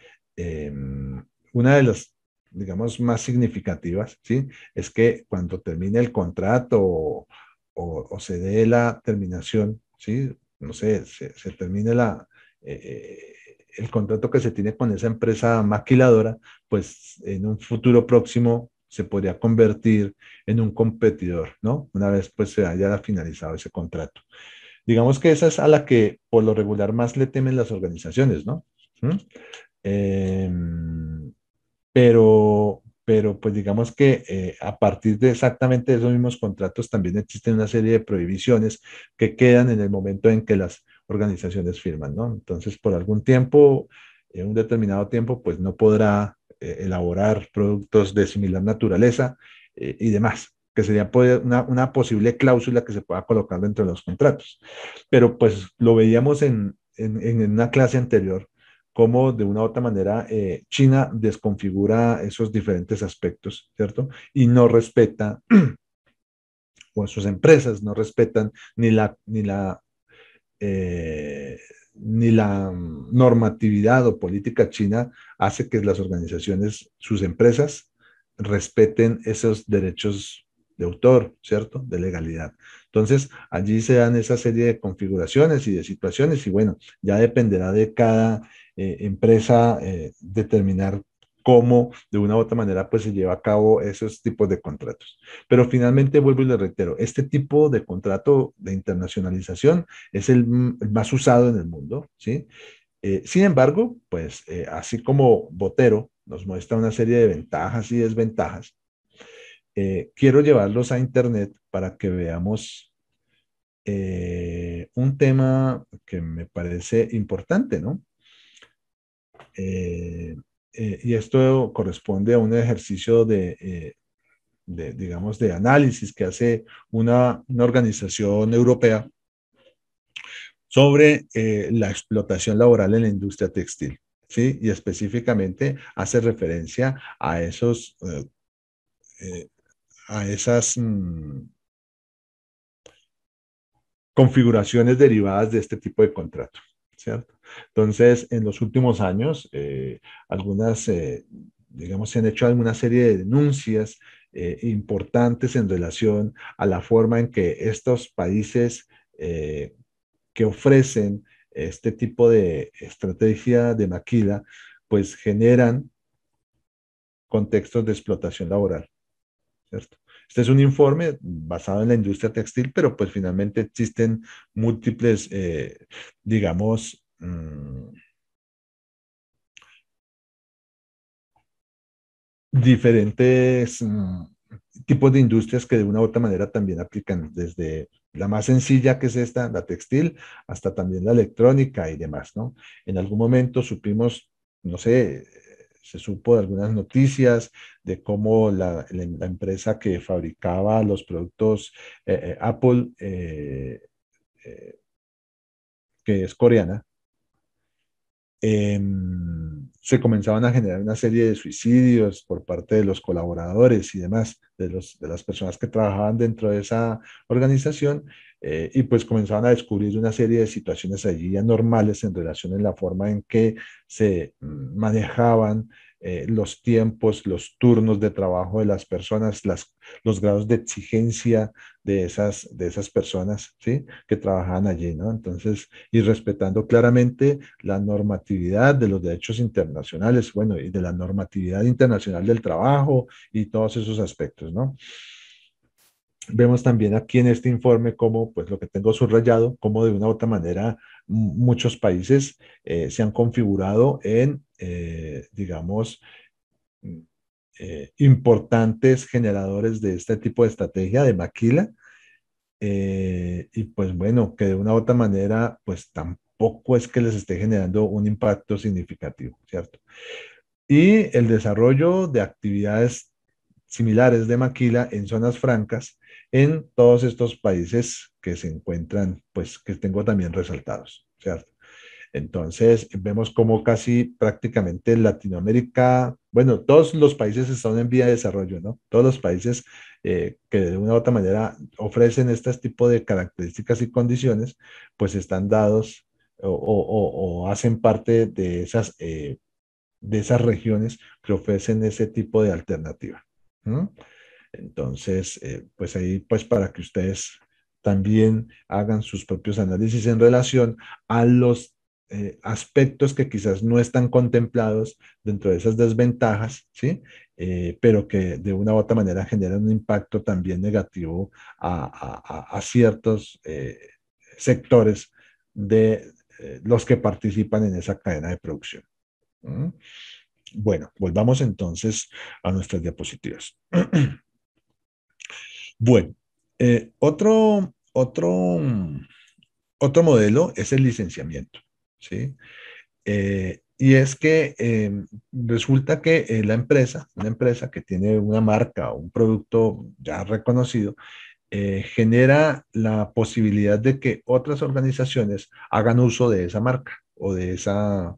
una de las, digamos, más significativas, ¿sí? Es que cuando termine el contrato o se dé la terminación, ¿sí? No sé, se termine el contrato que se tiene con esa empresa maquiladora, pues en un futuro próximo se podría convertir en un competidor, ¿no? Una vez pues se haya finalizado ese contrato. Digamos que esa es a la que por lo regular más le temen las organizaciones, ¿no? ¿Mm? Eh, pero pues digamos que a partir de exactamente esos mismos contratos también existen una serie de prohibiciones que quedan en el momento en que las organizaciones firman, ¿no? Entonces, por algún tiempo, un determinado tiempo, pues no podrá elaborar productos de similar naturaleza y demás, que sería una posible cláusula que se pueda colocar dentro de los contratos. Pero pues lo veíamos en una clase anterior cómo de una u otra manera China desconfigura esos diferentes aspectos, ¿cierto? Y no respeta, o sus empresas no respetan eh, ni la normatividad o política china hace que las organizaciones, sus empresas, respeten esos derechos de autor, ¿cierto? De legalidad. Entonces, allí se dan esa serie de configuraciones y de situaciones y bueno, ya dependerá de cada empresa determinar cómo de una u otra manera pues se lleva a cabo esos tipos de contratos. Pero finalmente vuelvo y le reitero, este tipo de contrato de internacionalización es el más usado en el mundo, ¿sí? Sin embargo, pues así como Botero nos muestra una serie de ventajas y desventajas, quiero llevarlos a Internet para que veamos un tema que me parece importante, ¿no? Eh, y esto corresponde a un ejercicio digamos, de análisis que hace una organización europea sobre la explotación laboral en la industria textil, ¿sí? Y específicamente hace referencia a eh, a esas configuraciones derivadas de este tipo de contrato, ¿cierto? Entonces, en los últimos años, algunas, digamos, se han hecho alguna serie de denuncias importantes en relación a la forma en que estos países que ofrecen este tipo de estrategia de maquila, pues generan contextos de explotación laboral, ¿cierto? Este es un informe basado en la industria textil, pero pues finalmente existen múltiples, digamos, diferentes tipos de industrias que de una u otra manera también aplican, desde la más sencilla que es esta, la textil, hasta también la electrónica y demás, ¿no? En algún momento supimos, no sé, se supo de algunas noticias de cómo la empresa que fabricaba los productos Apple, eh, que es coreana, se comenzaban a generar una serie de suicidios por parte de los colaboradores y demás, de las personas que trabajaban dentro de esa organización, y pues comenzaban a descubrir una serie de situaciones allí anormales en relación a la forma en que se manejaban los tiempos, los turnos de trabajo de las personas, los grados de exigencia de esas personas, ¿sí? Que trabajaban allí, ¿no? Entonces, y respetando claramente la normatividad de los derechos internacionales, bueno, y de la normatividad internacional del trabajo y todos esos aspectos, ¿no? Vemos también aquí en este informe cómo, pues lo que tengo subrayado, cómo de una u otra manera muchos países se han configurado en, digamos, mm, importantes generadores de este tipo de estrategia de maquila, y pues bueno, que de una u otra manera, pues tampoco es que les esté generando un impacto significativo, ¿cierto? Y el desarrollo de actividades similares de maquila en zonas francas en todos estos países que se encuentran, pues que tengo también resaltados, ¿cierto? Entonces, vemos como casi prácticamente Latinoamérica, bueno, todos los países están en vía de desarrollo, ¿no? Todos los países que de una u otra manera ofrecen este tipo de características y condiciones, pues están dados o hacen parte de esas regiones que ofrecen ese tipo de alternativa. ¿No? Entonces, pues ahí, pues para que ustedes también hagan sus propios análisis en relación a los aspectos que quizás no están contemplados dentro de esas desventajas, ¿sí? Pero que de una u otra manera generan un impacto también negativo a ciertos sectores de los que participan en esa cadena de producción. ¿Mm? Bueno, volvamos entonces a nuestras diapositivas. Bueno, otro modelo es el licenciamiento, ¿sí? Y es que resulta que una empresa que tiene una marca o un producto ya reconocido, genera la posibilidad de que otras organizaciones hagan uso de esa marca o de esa,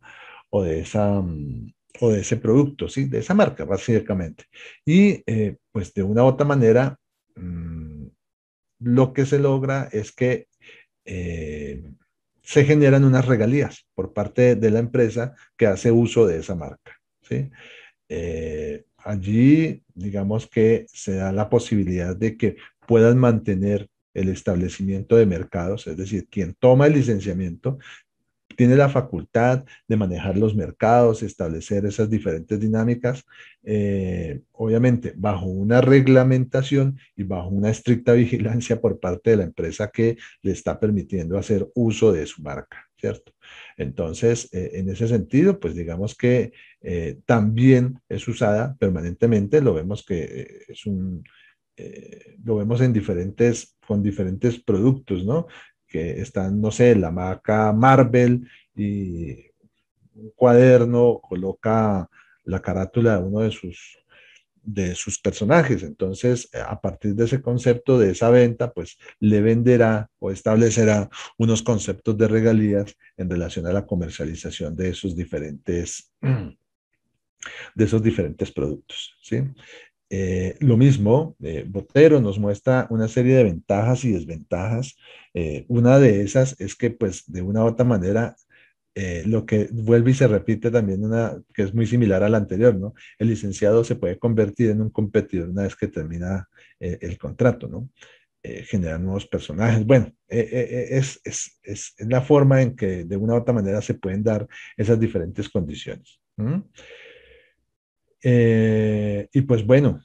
o de ese producto, ¿sí? De esa marca, básicamente. Y pues de una u otra manera, mm, lo que se logra es que eh, se generan unas regalías por parte de la empresa que hace uso de esa marca, ¿sí? Allí, digamos que se da la posibilidad de que puedan mantener el establecimiento de mercados, es decir, quien toma el licenciamiento tiene la facultad de manejar los mercados, establecer esas diferentes dinámicas, obviamente bajo una reglamentación y bajo una estricta vigilancia por parte de la empresa que le está permitiendo hacer uso de su marca, ¿cierto? Entonces, en ese sentido, pues digamos que también es usada permanentemente, lo vemos que lo vemos en con diferentes productos, ¿no? Que están, no sé, la marca Marvel y un cuaderno coloca la carátula de uno de sus personajes. Entonces, a partir de ese concepto, de esa venta, pues le venderá o establecerá unos conceptos de regalías en relación a la comercialización de esos diferentes productos, ¿sí? Lo mismo, Botero nos muestra una serie de ventajas y desventajas. Una de esas es que, pues, de una u otra manera, lo que vuelve y se repite también, una que es muy similar a la anterior, ¿no? El licenciado se puede convertir en un competidor una vez que termina el contrato, ¿no? Generar nuevos personajes. Bueno, es la forma en que de una u otra manera se pueden dar esas diferentes condiciones. ¿Mm? Y pues bueno,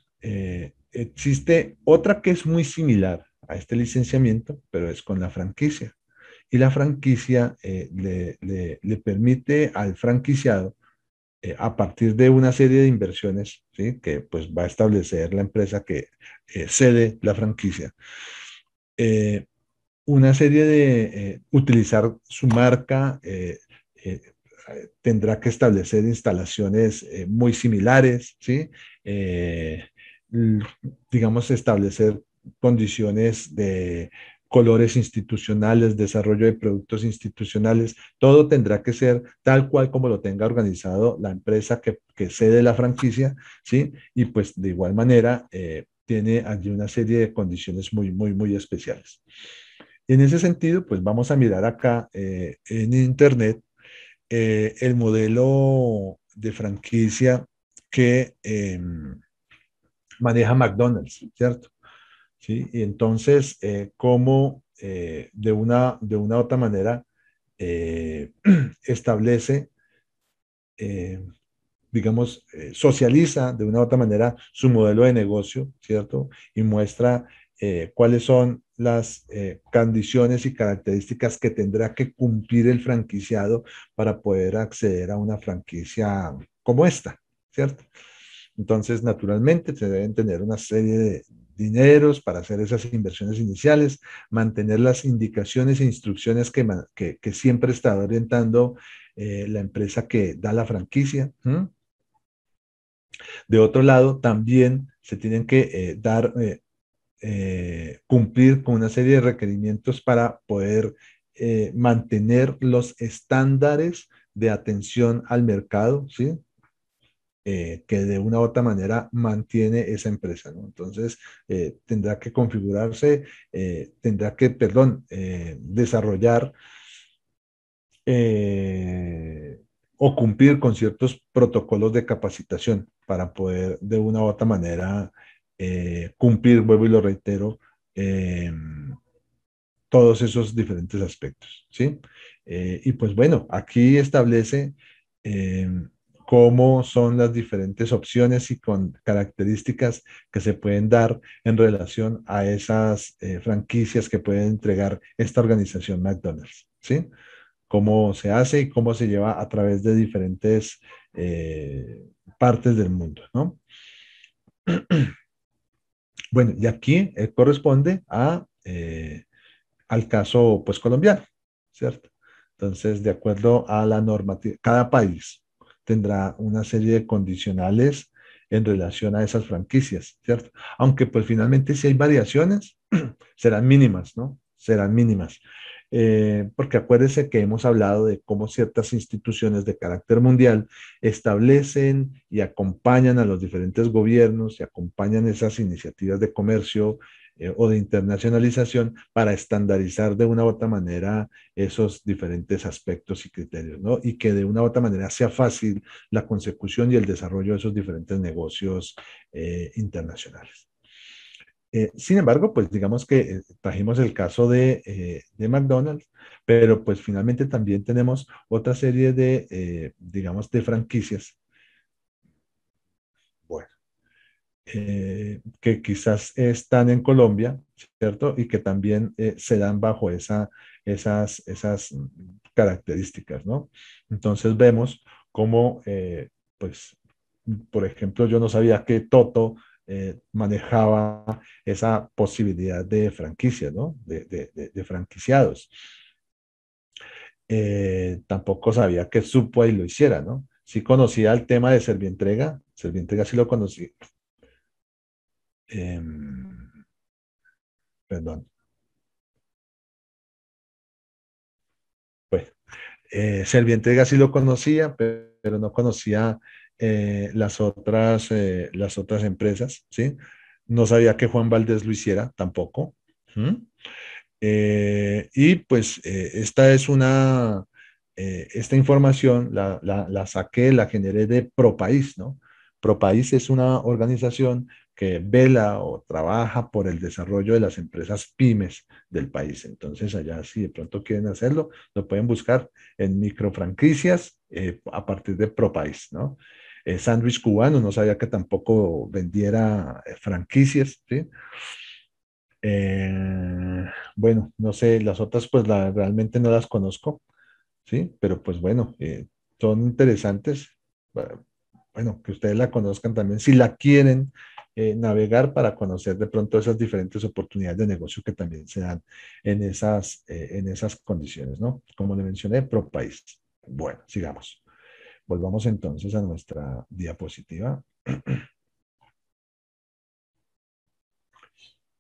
existe otra que es muy similar a este licenciamiento, pero es con la franquicia. Y la franquicia le permite al franquiciado, a partir de una serie de inversiones, ¿sí? Que pues va a establecer la empresa que cede la franquicia, eh, una serie de utilizar su marca, eh, tendrá que establecer instalaciones muy similares, ¿sí? Eh, l- digamos, establecer condiciones de colores institucionales, desarrollo de productos institucionales, todo tendrá que ser tal cual como lo tenga organizado la empresa que cede la franquicia, ¿sí? Y pues de igual manera tiene allí una serie de condiciones muy, muy, muy especiales. En ese sentido, pues vamos a mirar acá en Internet el modelo de franquicia que maneja McDonald's, ¿cierto? ¿Sí? Y entonces, cómo de una u otra manera eh, establece, eh, digamos, socializa de una u otra manera su modelo de negocio, ¿cierto? Y muestra cuáles son las condiciones y características que tendrá que cumplir el franquiciado para poder acceder a una franquicia como esta, ¿cierto? Entonces, naturalmente, se deben tener una serie de dineros para hacer esas inversiones iniciales, mantener las indicaciones e instrucciones que siempre está orientando la empresa que da la franquicia. ¿Mm? De otro lado, también se tienen que cumplir con una serie de requerimientos para poder mantener los estándares de atención al mercado, ¿sí? Que de una u otra manera mantiene esa empresa, ¿no? Entonces, tendrá que configurarse, perdón, desarrollar eh, o cumplir con ciertos protocolos de capacitación para poder de una u otra manera cumplir, vuelvo y lo reitero, eh, todos esos diferentes aspectos, ¿sí? Y pues bueno, aquí establece eh, cómo son las diferentes opciones y con características que se pueden dar en relación a esas franquicias que puede entregar esta organización McDonald's, ¿sí? Cómo se hace y cómo se lleva a través de diferentes partes del mundo, ¿no? Bueno, y aquí corresponde al caso pues colombiano, ¿cierto? Entonces, de acuerdo a la normativa, cada país tendrá una serie de condicionales en relación a esas franquicias, ¿cierto? Aunque pues finalmente si hay variaciones, serán mínimas, ¿no? Serán mínimas. Porque acuérdese que hemos hablado de cómo ciertas instituciones de carácter mundial establecen y acompañan a los diferentes gobiernos y acompañan esas iniciativas de comercio o de internacionalización para estandarizar de una u otra manera esos diferentes aspectos y criterios, ¿no? Y que de una u otra manera sea fácil la consecución y el desarrollo de esos diferentes negocios internacionales. Sin embargo, pues digamos que trajimos el caso de McDonald's, pero pues finalmente también tenemos otra serie de, digamos, de franquicias, bueno, que quizás están en Colombia, ¿cierto? Y que también se dan bajo esas características, ¿no? Entonces vemos cómo, pues, por ejemplo, yo no sabía que Toto manejaba esa posibilidad de franquicias, ¿no? De franquiciados. Tampoco sabía que Subway lo hiciera, ¿no? Sí conocía el tema de Servientrega, Servientrega sí lo conocí. Perdón. Pues Servientrega sí lo conocía, pero no conocía las otras empresas, ¿sí? No sabía que Juan Valdés lo hiciera tampoco. ¿Mm? Y pues esta información la saqué, la generé de ProPaís, ¿no? ProPaís es una organización que vela o trabaja por el desarrollo de las empresas pymes del país. Entonces, allá si de pronto quieren hacerlo, lo pueden buscar en microfranquicias a partir de ProPaís, ¿no? Sándwich Cubano, no sabía que tampoco vendiera franquicias, ¿sí? Bueno, no sé, las otras pues realmente no las conozco, ¿sí? Pero pues bueno, son interesantes. Ba- Bueno, que ustedes la conozcan también, si la quieren navegar para conocer de pronto esas diferentes oportunidades de negocio que también se dan en esas condiciones, ¿no? Como le mencioné, pro país. Bueno, sigamos. Volvamos entonces a nuestra diapositiva.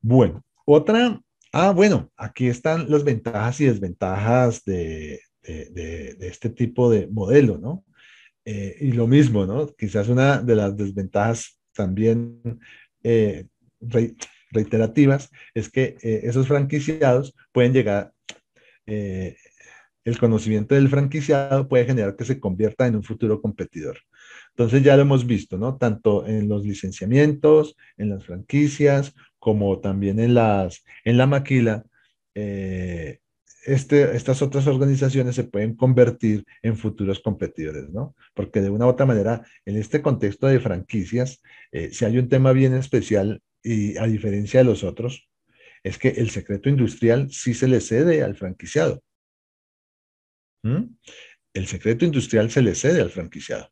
Bueno, bueno, aquí están las ventajas y desventajas de este tipo de modelo, ¿no? Y lo mismo, ¿no? Quizás una de las desventajas también eh, re- reiterativas es que esos franquiciados pueden llegar, eh, el conocimiento del franquiciado puede generar que se convierta en un futuro competidor. Entonces ya lo hemos visto, ¿no? Tanto en los licenciamientos, en las franquicias, como también en la maquila. eh, estas otras organizaciones se pueden convertir en futuros competidores, ¿no? Porque de una u otra manera, en este contexto de franquicias, si hay un tema bien especial y a diferencia de los otros, es que el secreto industrial sí se le cede al franquiciado. ¿Mm? El secreto industrial se le cede al franquiciado.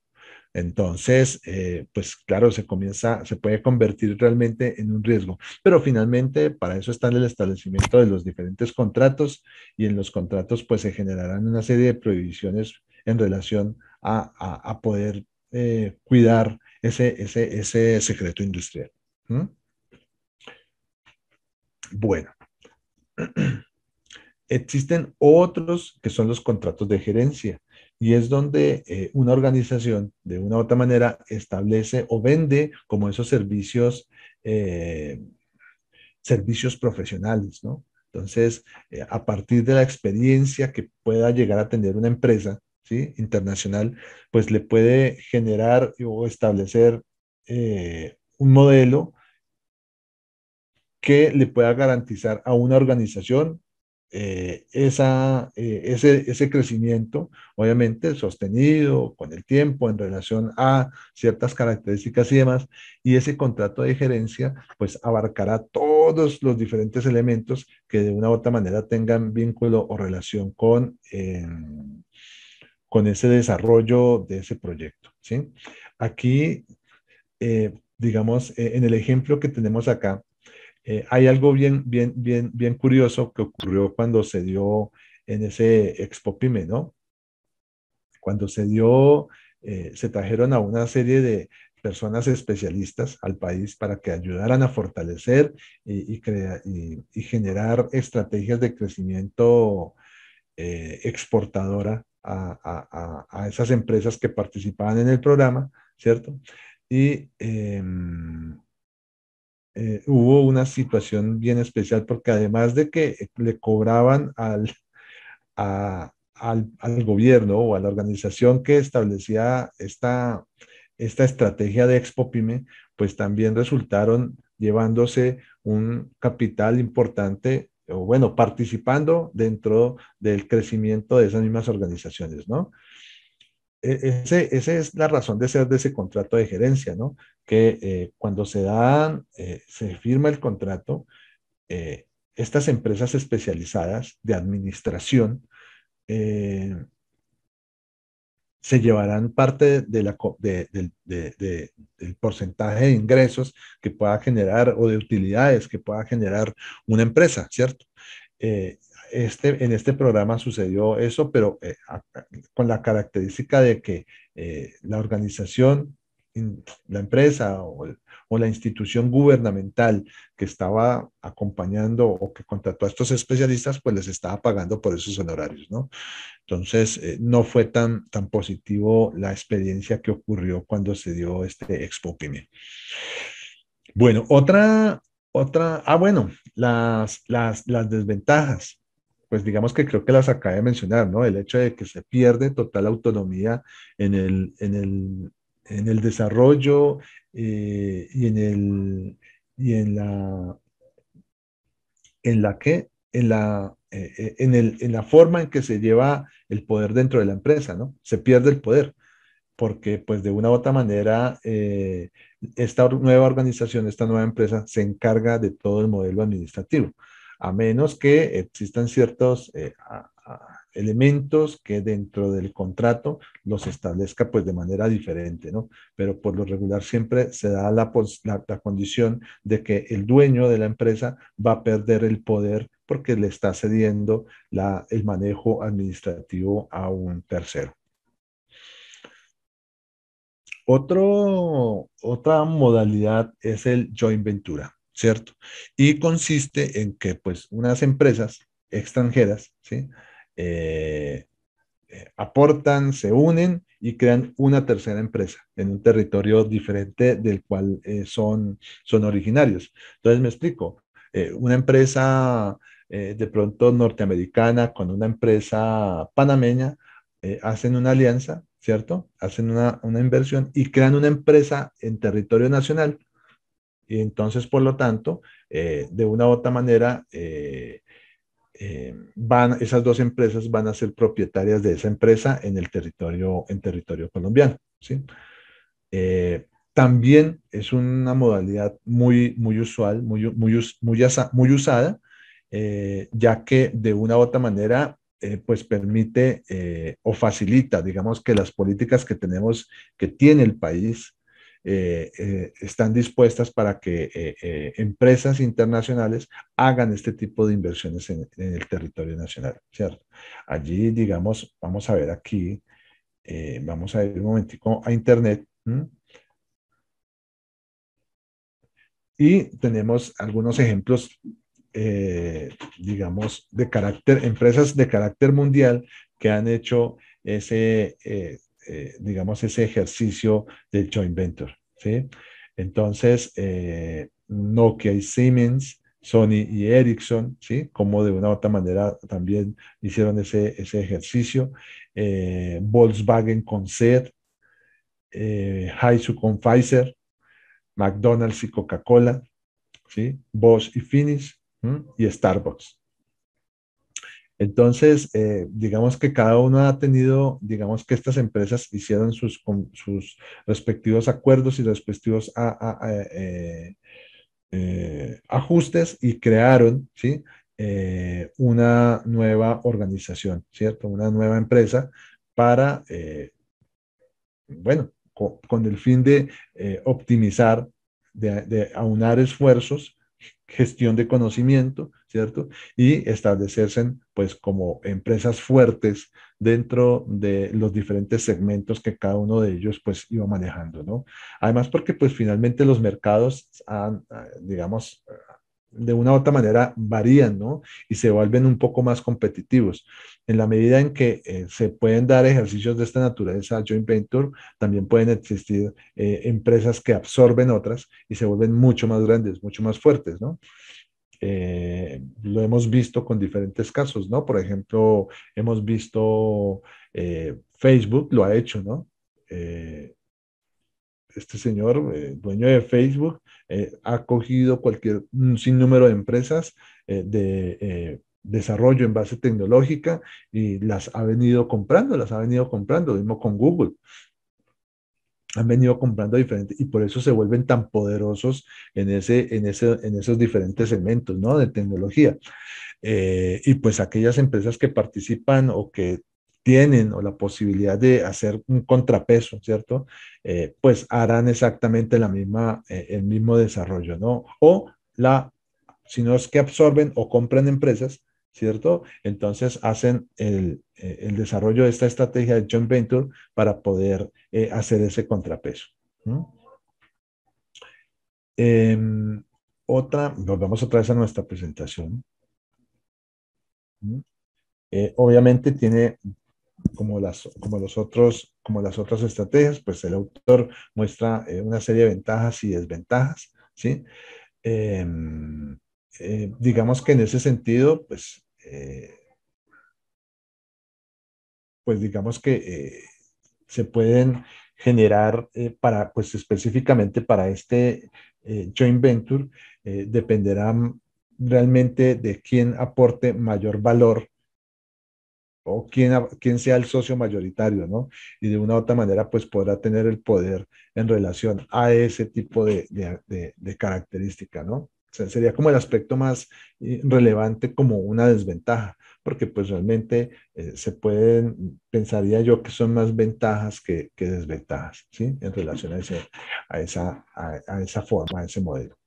Entonces, pues claro, se puede convertir realmente en un riesgo. Pero finalmente, para eso está el establecimiento de los diferentes contratos y en los contratos pues se generarán una serie de prohibiciones en relación a poder cuidar ese secreto industrial. ¿Mm? Bueno, existen otros que son los contratos de gerencia y es donde una organización de una u otra manera establece o vende como esos eh, servicios profesionales, ¿no? Entonces, a partir de la experiencia que pueda llegar a tener una empresa, ¿sí? Internacional, pues le puede generar o establecer un modelo que le pueda garantizar a una organización ese crecimiento, obviamente sostenido con el tiempo en relación a ciertas características y demás, y ese contrato de gerencia pues abarcará todos los diferentes elementos que de una u otra manera tengan vínculo o relación con ese desarrollo de ese proyecto, ¿sí? Aquí, digamos, en el ejemplo que tenemos acá, hay algo bien curioso que ocurrió cuando se dio en ese Expo Pyme, ¿no? Cuando se trajeron a una serie de personas especialistas al país para que ayudaran a fortalecer y generar estrategias de crecimiento exportadora a esas empresas que participaban en el programa, ¿cierto? Y hubo una situación bien especial porque además de que le cobraban al gobierno o a la organización que establecía esta estrategia de Expo Pyme, pues también resultaron llevándose un capital importante, o bueno, participando dentro del crecimiento de esas mismas organizaciones, ¿no? Esa es la razón de ser de ese contrato de gerencia, ¿no? Que cuando se firma el contrato, eh, estas empresas especializadas de administración eh, se llevarán parte de del porcentaje de ingresos que pueda generar o de utilidades que pueda generar una empresa, ¿cierto? Eh, en este programa sucedió eso, pero con la característica de que la organización, la empresa o la institución gubernamental que estaba acompañando o que contrató a estos especialistas, pues les estaba pagando por esos honorarios, ¿no? Entonces, no fue tan positivo la experiencia que ocurrió cuando se dio este Expo Pyme. Bueno, bueno, las desventajas, pues digamos que creo que las acabé de mencionar, ¿no? El hecho de que se pierde total autonomía en en el desarrollo y y en en la que, en la forma en que se lleva el poder dentro de la empresa, ¿no? Se pierde el poder porque pues de una u otra manera esta nueva organización, esta nueva empresa se encarga de todo el modelo administrativo, a menos que existan ciertos elementos que dentro del contrato los establezca pues de manera diferente, ¿no? Pero por lo regular siempre se da la condición de que el dueño de la empresa va a perder el poder porque le está cediendo el manejo administrativo a un tercero. Otra modalidad es el joint ventura, ¿cierto? Y consiste en que, pues, unas empresas extranjeras, ¿sí? Eh, Aportan, se unen y crean una tercera empresa en un territorio diferente del cual son originarios. Entonces, me explico. Una empresa de pronto norteamericana con una empresa panameña hacen una alianza, ¿cierto? Hacen una inversión y crean una empresa en territorio nacional. Y entonces, por lo tanto, de una u otra manera, esas dos empresas van a ser propietarias de esa empresa en territorio colombiano, ¿sí? También es una modalidad muy usual, muy usada, ya que de una u otra manera, pues permite o facilita, digamos que las políticas que tenemos, que tiene el país, están dispuestas para que empresas internacionales hagan este tipo de inversiones en el territorio nacional, ¿cierto? Allí, digamos, vamos a ver aquí, vamos a ir un momentico a Internet. ¿M? Y tenemos algunos ejemplos, digamos, empresas de carácter mundial que han hecho digamos, ese ejercicio del joint venture, ¿sí? Entonces, Nokia y Siemens, Sony y Ericsson, ¿sí? Como de una u otra manera también hicieron ese ejercicio. Volkswagen con SEAT, Haisu con Pfizer, McDonald's y Coca-Cola, ¿sí? Bosch y Finish, ¿m? Y Starbucks. Entonces, digamos que cada uno ha tenido, digamos que estas empresas hicieron sus respectivos acuerdos y respectivos ajustes y crearon, ¿sí? Una nueva organización, ¿cierto? Una nueva empresa para, bueno, con el fin de optimizar, de aunar esfuerzos, gestión de conocimiento, ¿cierto? Y establecerse pues como empresas fuertes dentro de los diferentes segmentos que cada uno de ellos pues iba manejando, ¿no? Además porque pues finalmente los mercados han, digamos, de una u otra manera varían, ¿no? Y se vuelven un poco más competitivos. En la medida en que se pueden dar ejercicios de esta naturaleza, joint venture, también pueden existir empresas que absorben otras y se vuelven mucho más grandes, mucho más fuertes, ¿no? Lo hemos visto con diferentes casos, ¿no? Por ejemplo, hemos visto Facebook lo ha hecho, ¿no? Eh, este señor, dueño de Facebook, ha cogido un sinnúmero de empresas de desarrollo en base tecnológica y las ha venido comprando, lo mismo con Google. Han venido comprando diferentes y por eso se vuelven tan poderosos en esos diferentes segmentos, ¿no? De tecnología. Y pues aquellas empresas que participan o que tienen o la posibilidad de hacer un contrapeso, ¿cierto? Pues harán exactamente el mismo desarrollo, ¿no? Si no es que absorben o compran empresas, ¿cierto? Entonces hacen el desarrollo de esta estrategia de joint venture para poder hacer ese contrapeso. ¿No? Em, volvamos otra vez a nuestra presentación. ¿No? Obviamente tiene como las otras estrategias, pues el autor muestra una serie de ventajas y desventajas, ¿sí? Eh, digamos que en ese sentido, pues digamos que se pueden generar pues específicamente para este joint venture, dependerá realmente de quién aporte mayor valor o quién sea el socio mayoritario, ¿no? Y de una u otra manera, pues podrá tener el poder en relación a ese tipo de característica, ¿no? O sea, sería como el aspecto más relevante como una desventaja, porque pues realmente pensaría yo que son más ventajas que desventajas, ¿sí? En relación a esa forma, a ese modelo.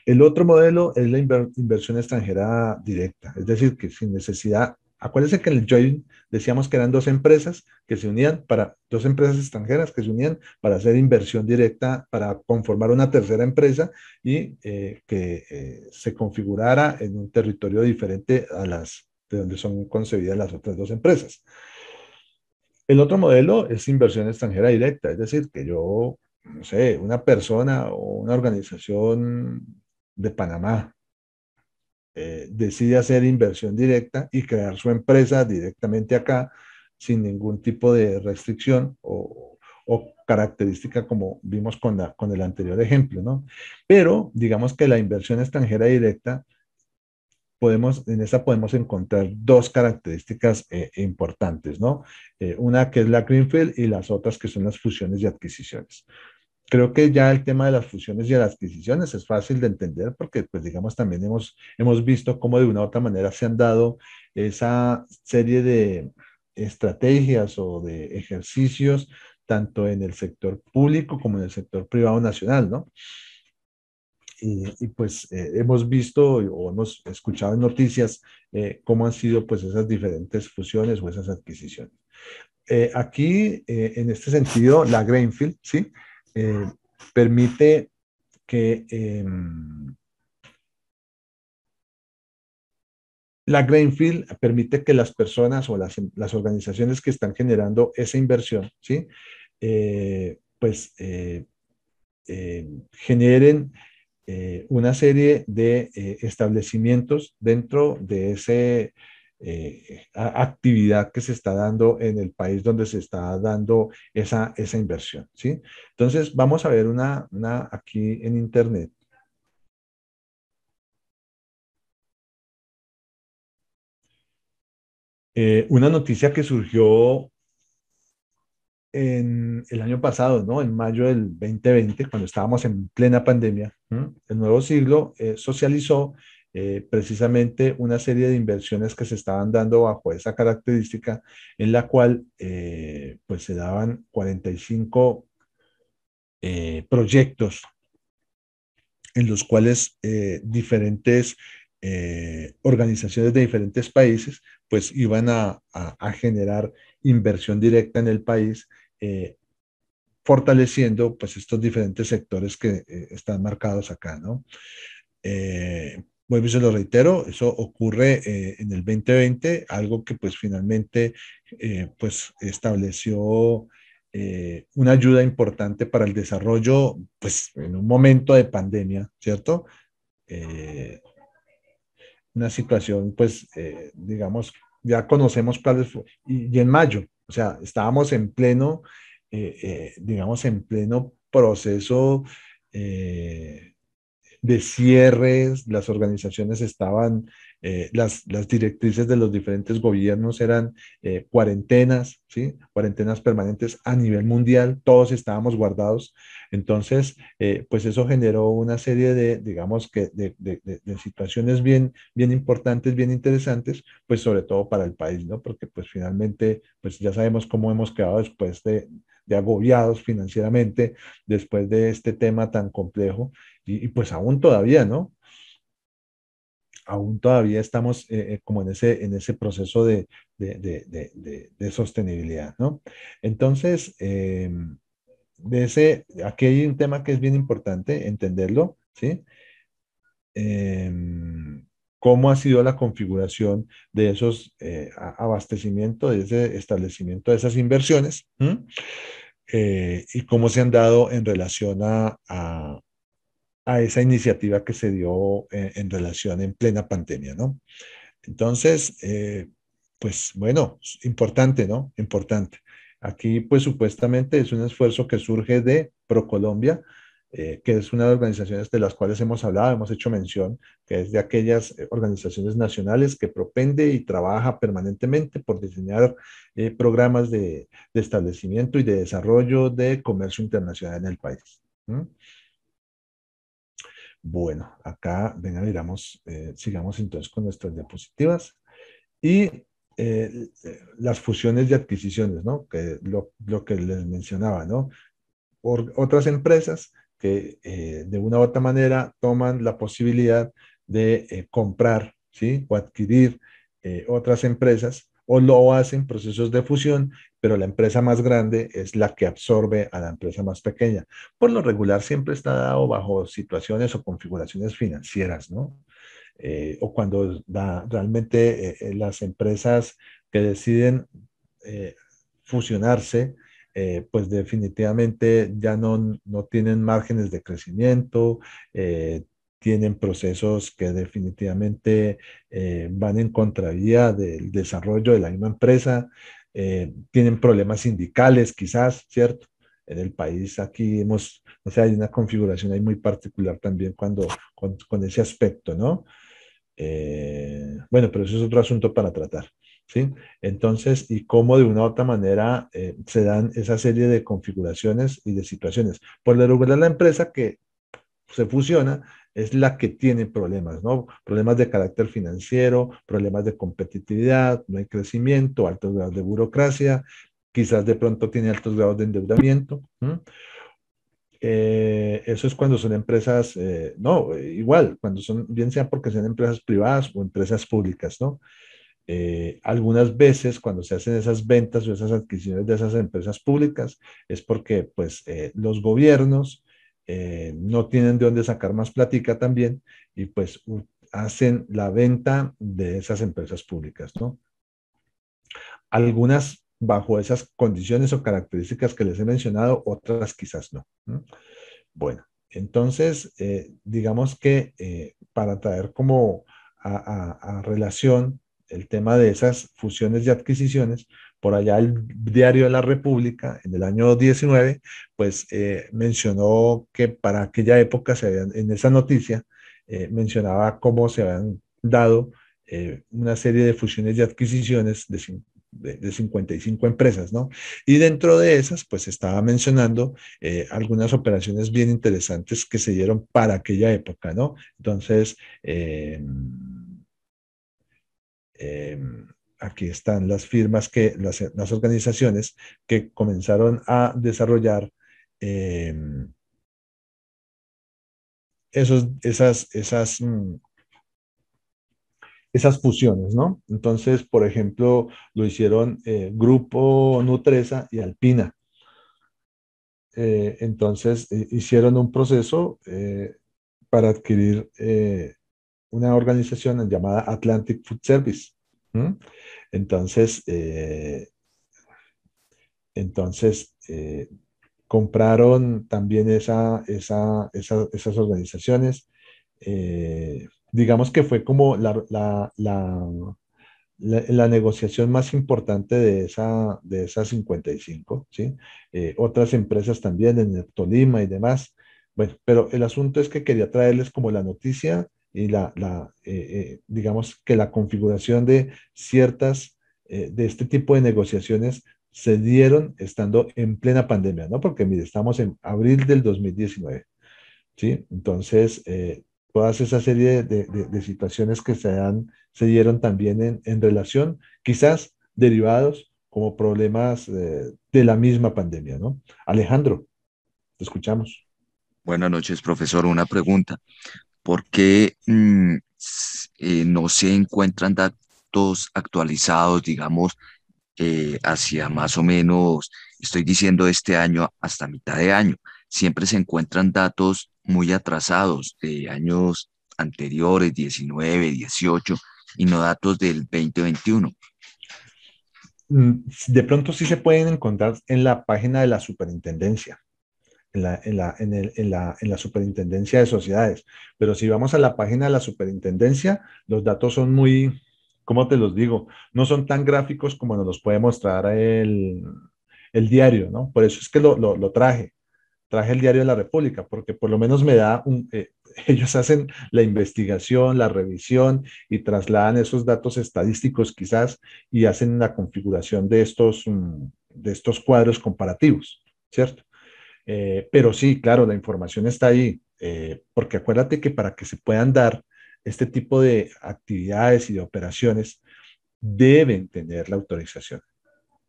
El otro modelo es la inversión extranjera directa, es decir, que sin necesidad, acuérdense que en el joint decíamos que eran dos empresas que se unían dos empresas extranjeras que se unían para hacer inversión directa, para conformar una tercera empresa y que se configurara en un territorio diferente de donde son concebidas las otras dos empresas. El otro modelo es inversión extranjera directa, es decir, que yo, no sé, una persona o una organización de Panamá decide hacer inversión directa y crear su empresa directamente acá sin ningún tipo de restricción o característica como vimos con el anterior ejemplo, ¿no? Pero digamos que la inversión extranjera directa en esta podemos encontrar dos características importantes, ¿no? Una que es la Greenfield y las otras que son las fusiones y adquisiciones. Creo que ya el tema de las fusiones y de las adquisiciones es fácil de entender porque, pues digamos, también hemos visto cómo de una u otra manera se han dado esa serie de estrategias o de ejercicios tanto en el sector público como en el sector privado nacional, ¿no? Pues hemos visto o hemos escuchado en noticias cómo han sido pues esas diferentes fusiones o esas adquisiciones. Aquí, en este sentido, la Greenfield, ¿sí? Eh, permite que la Greenfield permite que las personas o las organizaciones que están generando esa inversión, ¿sí? Pues generen una serie de establecimientos dentro de esa actividad que se está dando en el país donde se está dando esa inversión, ¿sí? Entonces, vamos a ver aquí en Internet. Una noticia que surgió en el año pasado, ¿no? En mayo del 2020, cuando estábamos en plena pandemia, ¿m? El Nuevo Siglo socializó precisamente una serie de inversiones que se estaban dando bajo esa característica, en la cual pues se daban 45 proyectos en los cuales diferentes organizaciones de diferentes países pues iban a generar inversión directa en el país fortaleciendo pues estos diferentes sectores que están marcados acá, ¿no? Vuelvo y se lo reitero, eso ocurre en el 2020, algo que pues finalmente pues estableció una ayuda importante para el desarrollo pues en un momento de pandemia, ¿cierto? Eh, una situación pues digamos, ya conocemos cuáles fue, y en mayo, o sea, estábamos en pleno, digamos, en pleno proceso eh, de cierres, las organizaciones estaban, las directrices de los diferentes gobiernos eran cuarentenas, ¿sí? Cuarentenas permanentes a nivel mundial, todos estábamos guardados. Entonces, pues eso generó una serie de, digamos que, de situaciones bien, bien importantes, bien interesantes, pues sobre todo para el país, ¿no? Porque pues finalmente, pues ya sabemos cómo hemos quedado después de agobiados financieramente, después de este tema tan complejo y pues aún todavía, ¿no? Aún todavía estamos como en ese proceso de sostenibilidad, ¿no? Entonces, aquí hay un tema que es bien importante entenderlo, ¿sí? Eh, ¿Cómo ha sido la configuración de esos abastecimientos, de ese establecimiento, de esas inversiones? ¿Mm? Y cómo se han dado en relación a esa iniciativa que se dio en relación en plena pandemia, ¿no? Entonces, pues bueno, importante, ¿no? Importante. Aquí, pues supuestamente es un esfuerzo que surge de ProColombia, que es una de las organizaciones de las cuales hemos hablado, hemos hecho mención, que es de aquellas organizaciones nacionales que propende y trabaja permanentemente por diseñar programas de establecimiento y de desarrollo de comercio internacional en el país. ¿Mm? Bueno, acá, venga, miramos, sigamos entonces con nuestras diapositivas y las fusiones y adquisiciones, ¿no? Que lo que les mencionaba, ¿no? Por otras empresas que de una u otra manera toman la posibilidad de comprar, ¿sí? O adquirir otras empresas o lo hacen procesos de fusión, pero la empresa más grande es la que absorbe a la empresa más pequeña. Por lo regular siempre está dado bajo situaciones o configuraciones financieras, ¿no? O cuando realmente las empresas que deciden eh, fusionarse, pues definitivamente ya no tienen márgenes de crecimiento, tienen procesos que definitivamente van en contravía del desarrollo de la misma empresa, tienen problemas sindicales quizás, ¿cierto? En el país aquí o sea, hay una configuración ahí muy particular también con ese aspecto, ¿no? Bueno, pero eso es otro asunto para tratar, ¿sí? Entonces, y cómo de una u otra manera se dan esa serie de configuraciones y de situaciones. Por lo regular, la empresa que se fusiona es la que tiene problemas, ¿no? Problemas de carácter financiero, problemas de competitividad, no hay crecimiento, altos grados de burocracia, quizás de pronto tiene altos grados de endeudamiento. ¿Mm? Eso es cuando son empresas, no, igual, cuando son, bien sea porque sean empresas privadas o empresas públicas, ¿no? Algunas veces cuando se hacen esas ventas o esas adquisiciones de esas empresas públicas es porque pues los gobiernos no tienen de dónde sacar más platica también y pues hacen la venta de esas empresas públicas, ¿no? Algunas bajo esas condiciones o características que les he mencionado, otras quizás no. ¿No? Bueno, entonces, digamos que para traer como a relación el tema de esas fusiones y adquisiciones, por allá el Diario de la República, en el año 19, pues mencionó que para aquella época, en esa noticia, mencionaba cómo se habían dado una serie de fusiones y adquisiciones de 55 empresas, ¿no? Y dentro de esas, pues estaba mencionando algunas operaciones bien interesantes que se dieron para aquella época, ¿no? Entonces, eh, aquí están las firmas las organizaciones que comenzaron a desarrollar eh, esas fusiones, ¿no? Entonces, por ejemplo, lo hicieron Grupo Nutresa y Alpina. Entonces hicieron un proceso para adquirir una organización llamada Atlantic Food Service. ¿Mm? Entonces, compraron también esas organizaciones. Digamos que fue como la negociación más importante de esa 55, ¿sí? Otras empresas también en el Tolima y demás. Bueno, pero el asunto es que quería traerles como la noticia y digamos que la configuración de ciertas, de este tipo de negociaciones se dieron estando en plena pandemia, ¿no? Porque mire, estamos en abril del 2019. ¿Sí? Entonces, todas esa serie de situaciones que se dieron también en relación, quizás derivados como problemas de la misma pandemia, ¿no? Alejandro, te escuchamos. Buenas noches, profesor. Una pregunta. ¿Por qué no se encuentran datos actualizados, digamos, hacia más o menos, estoy diciendo este año hasta mitad de año? Siempre se encuentran datos muy atrasados de años anteriores, 19, 18, y no datos del 2021. De pronto sí se pueden encontrar en la página de la superintendencia. En la superintendencia de sociedades. Pero si vamos a la página de la superintendencia, los datos son muy, ¿cómo te los digo? No son tan gráficos como nos los puede mostrar el diario, ¿no? Por eso es que lo traje el diario de la República, porque por lo menos me da ellos hacen la investigación, la revisión y trasladan esos datos estadísticos quizás y hacen la configuración de estos cuadros comparativos, ¿cierto? Pero sí, claro, la información está ahí, porque acuérdate que para que se puedan dar este tipo de actividades y de operaciones, deben tener la autorización,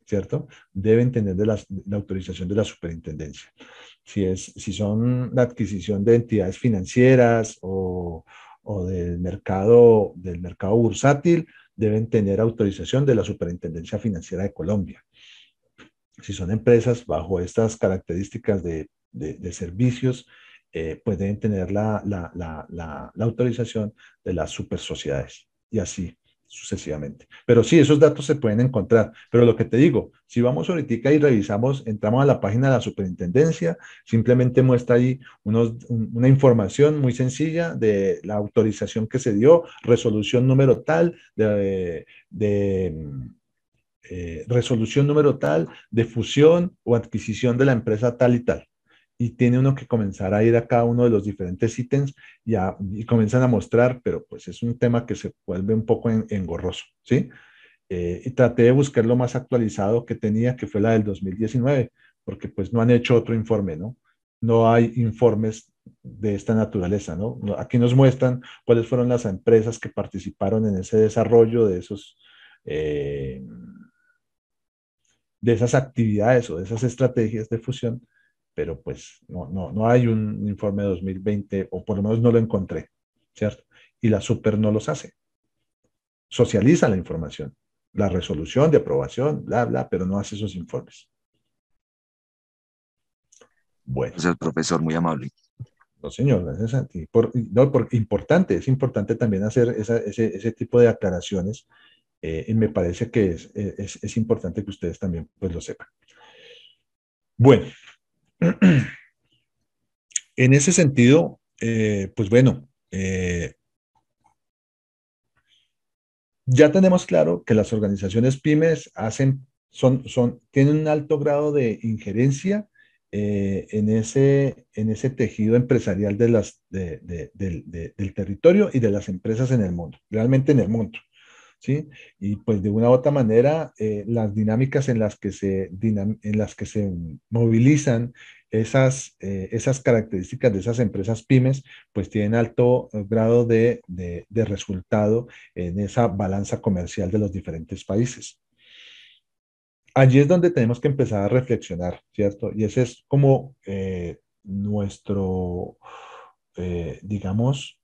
¿cierto? Deben tener la autorización de la superintendencia. Si son la adquisición de entidades financieras o del mercado bursátil, deben tener autorización de la Superintendencia Financiera de Colombia. Si son empresas bajo estas características de servicios, pues deben tener la autorización de las super sociedades y así sucesivamente. Pero sí, esos datos se pueden encontrar. Pero lo que te digo, si vamos ahorita y revisamos, entramos a la página de la superintendencia, simplemente muestra ahí una información muy sencilla de la autorización que se dio, resolución número tal, resolución número tal de fusión o adquisición de la empresa tal y tal. Y tiene uno que comenzar a ir a cada uno de los diferentes ítems y comienzan a mostrar, pero pues es un tema que se vuelve un poco engorroso, ¿sí? Y traté de buscar lo más actualizado que tenía, que fue la del 2019, porque pues no han hecho otro informe, ¿no? No hay informes de esta naturaleza, ¿no? Aquí nos muestran cuáles fueron las empresas que participaron en ese desarrollo eh, de esas actividades o de esas estrategias de fusión, pero pues no hay un informe de 2020, o por lo menos no lo encontré, ¿cierto? Y la super no los hace. Socializa la información, la resolución de aprobación, bla, bla, pero no hace esos informes. Bueno, Es el profesor muy amable. no señor, gracias a ti. No, importante, es importante también hacer ese tipo de aclaraciones y me parece que es importante que ustedes también pues lo sepan. Bueno, en ese sentido, pues bueno, ya tenemos claro que las organizaciones pymes tienen un alto grado de injerencia en ese tejido empresarial del territorio y de las empresas en el mundo, realmente en el mundo. ¿Sí? Y pues de una u otra manera, las dinámicas en las que se movilizan esas características de esas empresas pymes, pues tienen alto grado de resultado en esa balanza comercial de los diferentes países. Allí es donde tenemos que empezar a reflexionar, ¿cierto? Y ese es como digamos,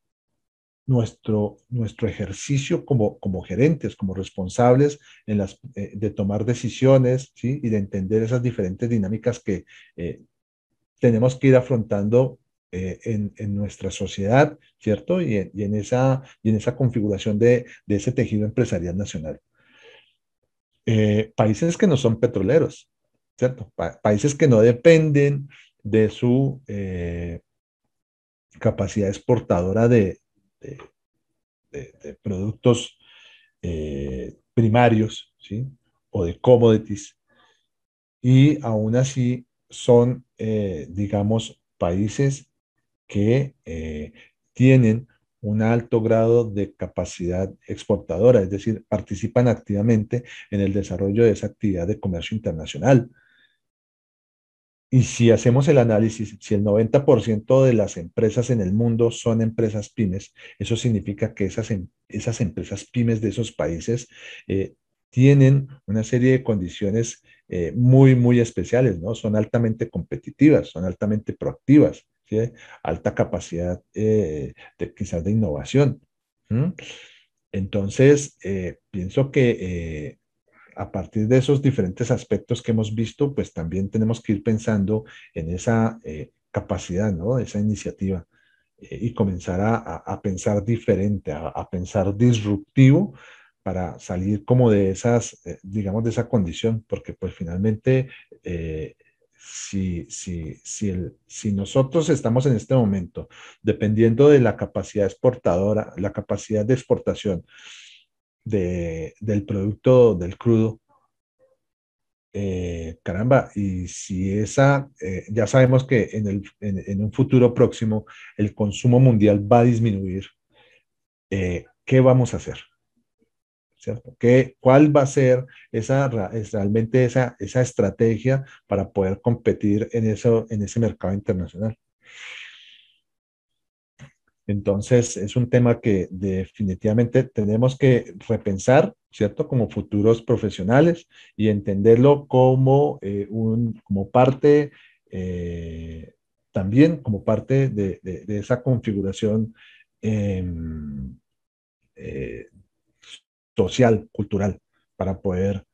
nuestro ejercicio como gerentes, como responsables de tomar decisiones, ¿sí? Y de entender esas diferentes dinámicas que tenemos que ir afrontando en nuestra sociedad, ¿cierto? Y en esa configuración de ese tejido empresarial nacional. Países que no son petroleros, ¿cierto? Países que no dependen de su capacidad exportadora de, de productos primarios, ¿sí? O de commodities, y aún así son, digamos, países que tienen un alto grado de capacidad exportadora, es decir, participan activamente en el desarrollo de esa actividad de comercio internacional. Y si hacemos el análisis, si el 90% de las empresas en el mundo son empresas pymes, eso significa que esas empresas pymes de esos países eh, tienen una serie de condiciones muy, muy especiales, ¿no? Son altamente competitivas, son altamente proactivas, ¿sí? Alta capacidad quizás de innovación. ¿Mm? Entonces, pienso que a partir de esos diferentes aspectos que hemos visto, pues también tenemos que ir pensando en esa capacidad, ¿no? Esa iniciativa y comenzar a pensar diferente, a pensar disruptivo para salir como de esas, digamos, de esa condición, porque pues finalmente, eh, si nosotros estamos en este momento dependiendo de la capacidad exportadora, la capacidad de exportación del producto del crudo, caramba, y si esa, ya sabemos que en un futuro próximo el consumo mundial va a disminuir, ¿qué vamos a hacer? ¿Cierto? ¿Cuál va a ser realmente esa estrategia para poder competir en ese mercado internacional? Entonces, es un tema que definitivamente tenemos que repensar, ¿cierto? Como futuros profesionales y entenderlo como, como parte, eh, también como parte de esa configuración eh, eh, social, cultural, para poder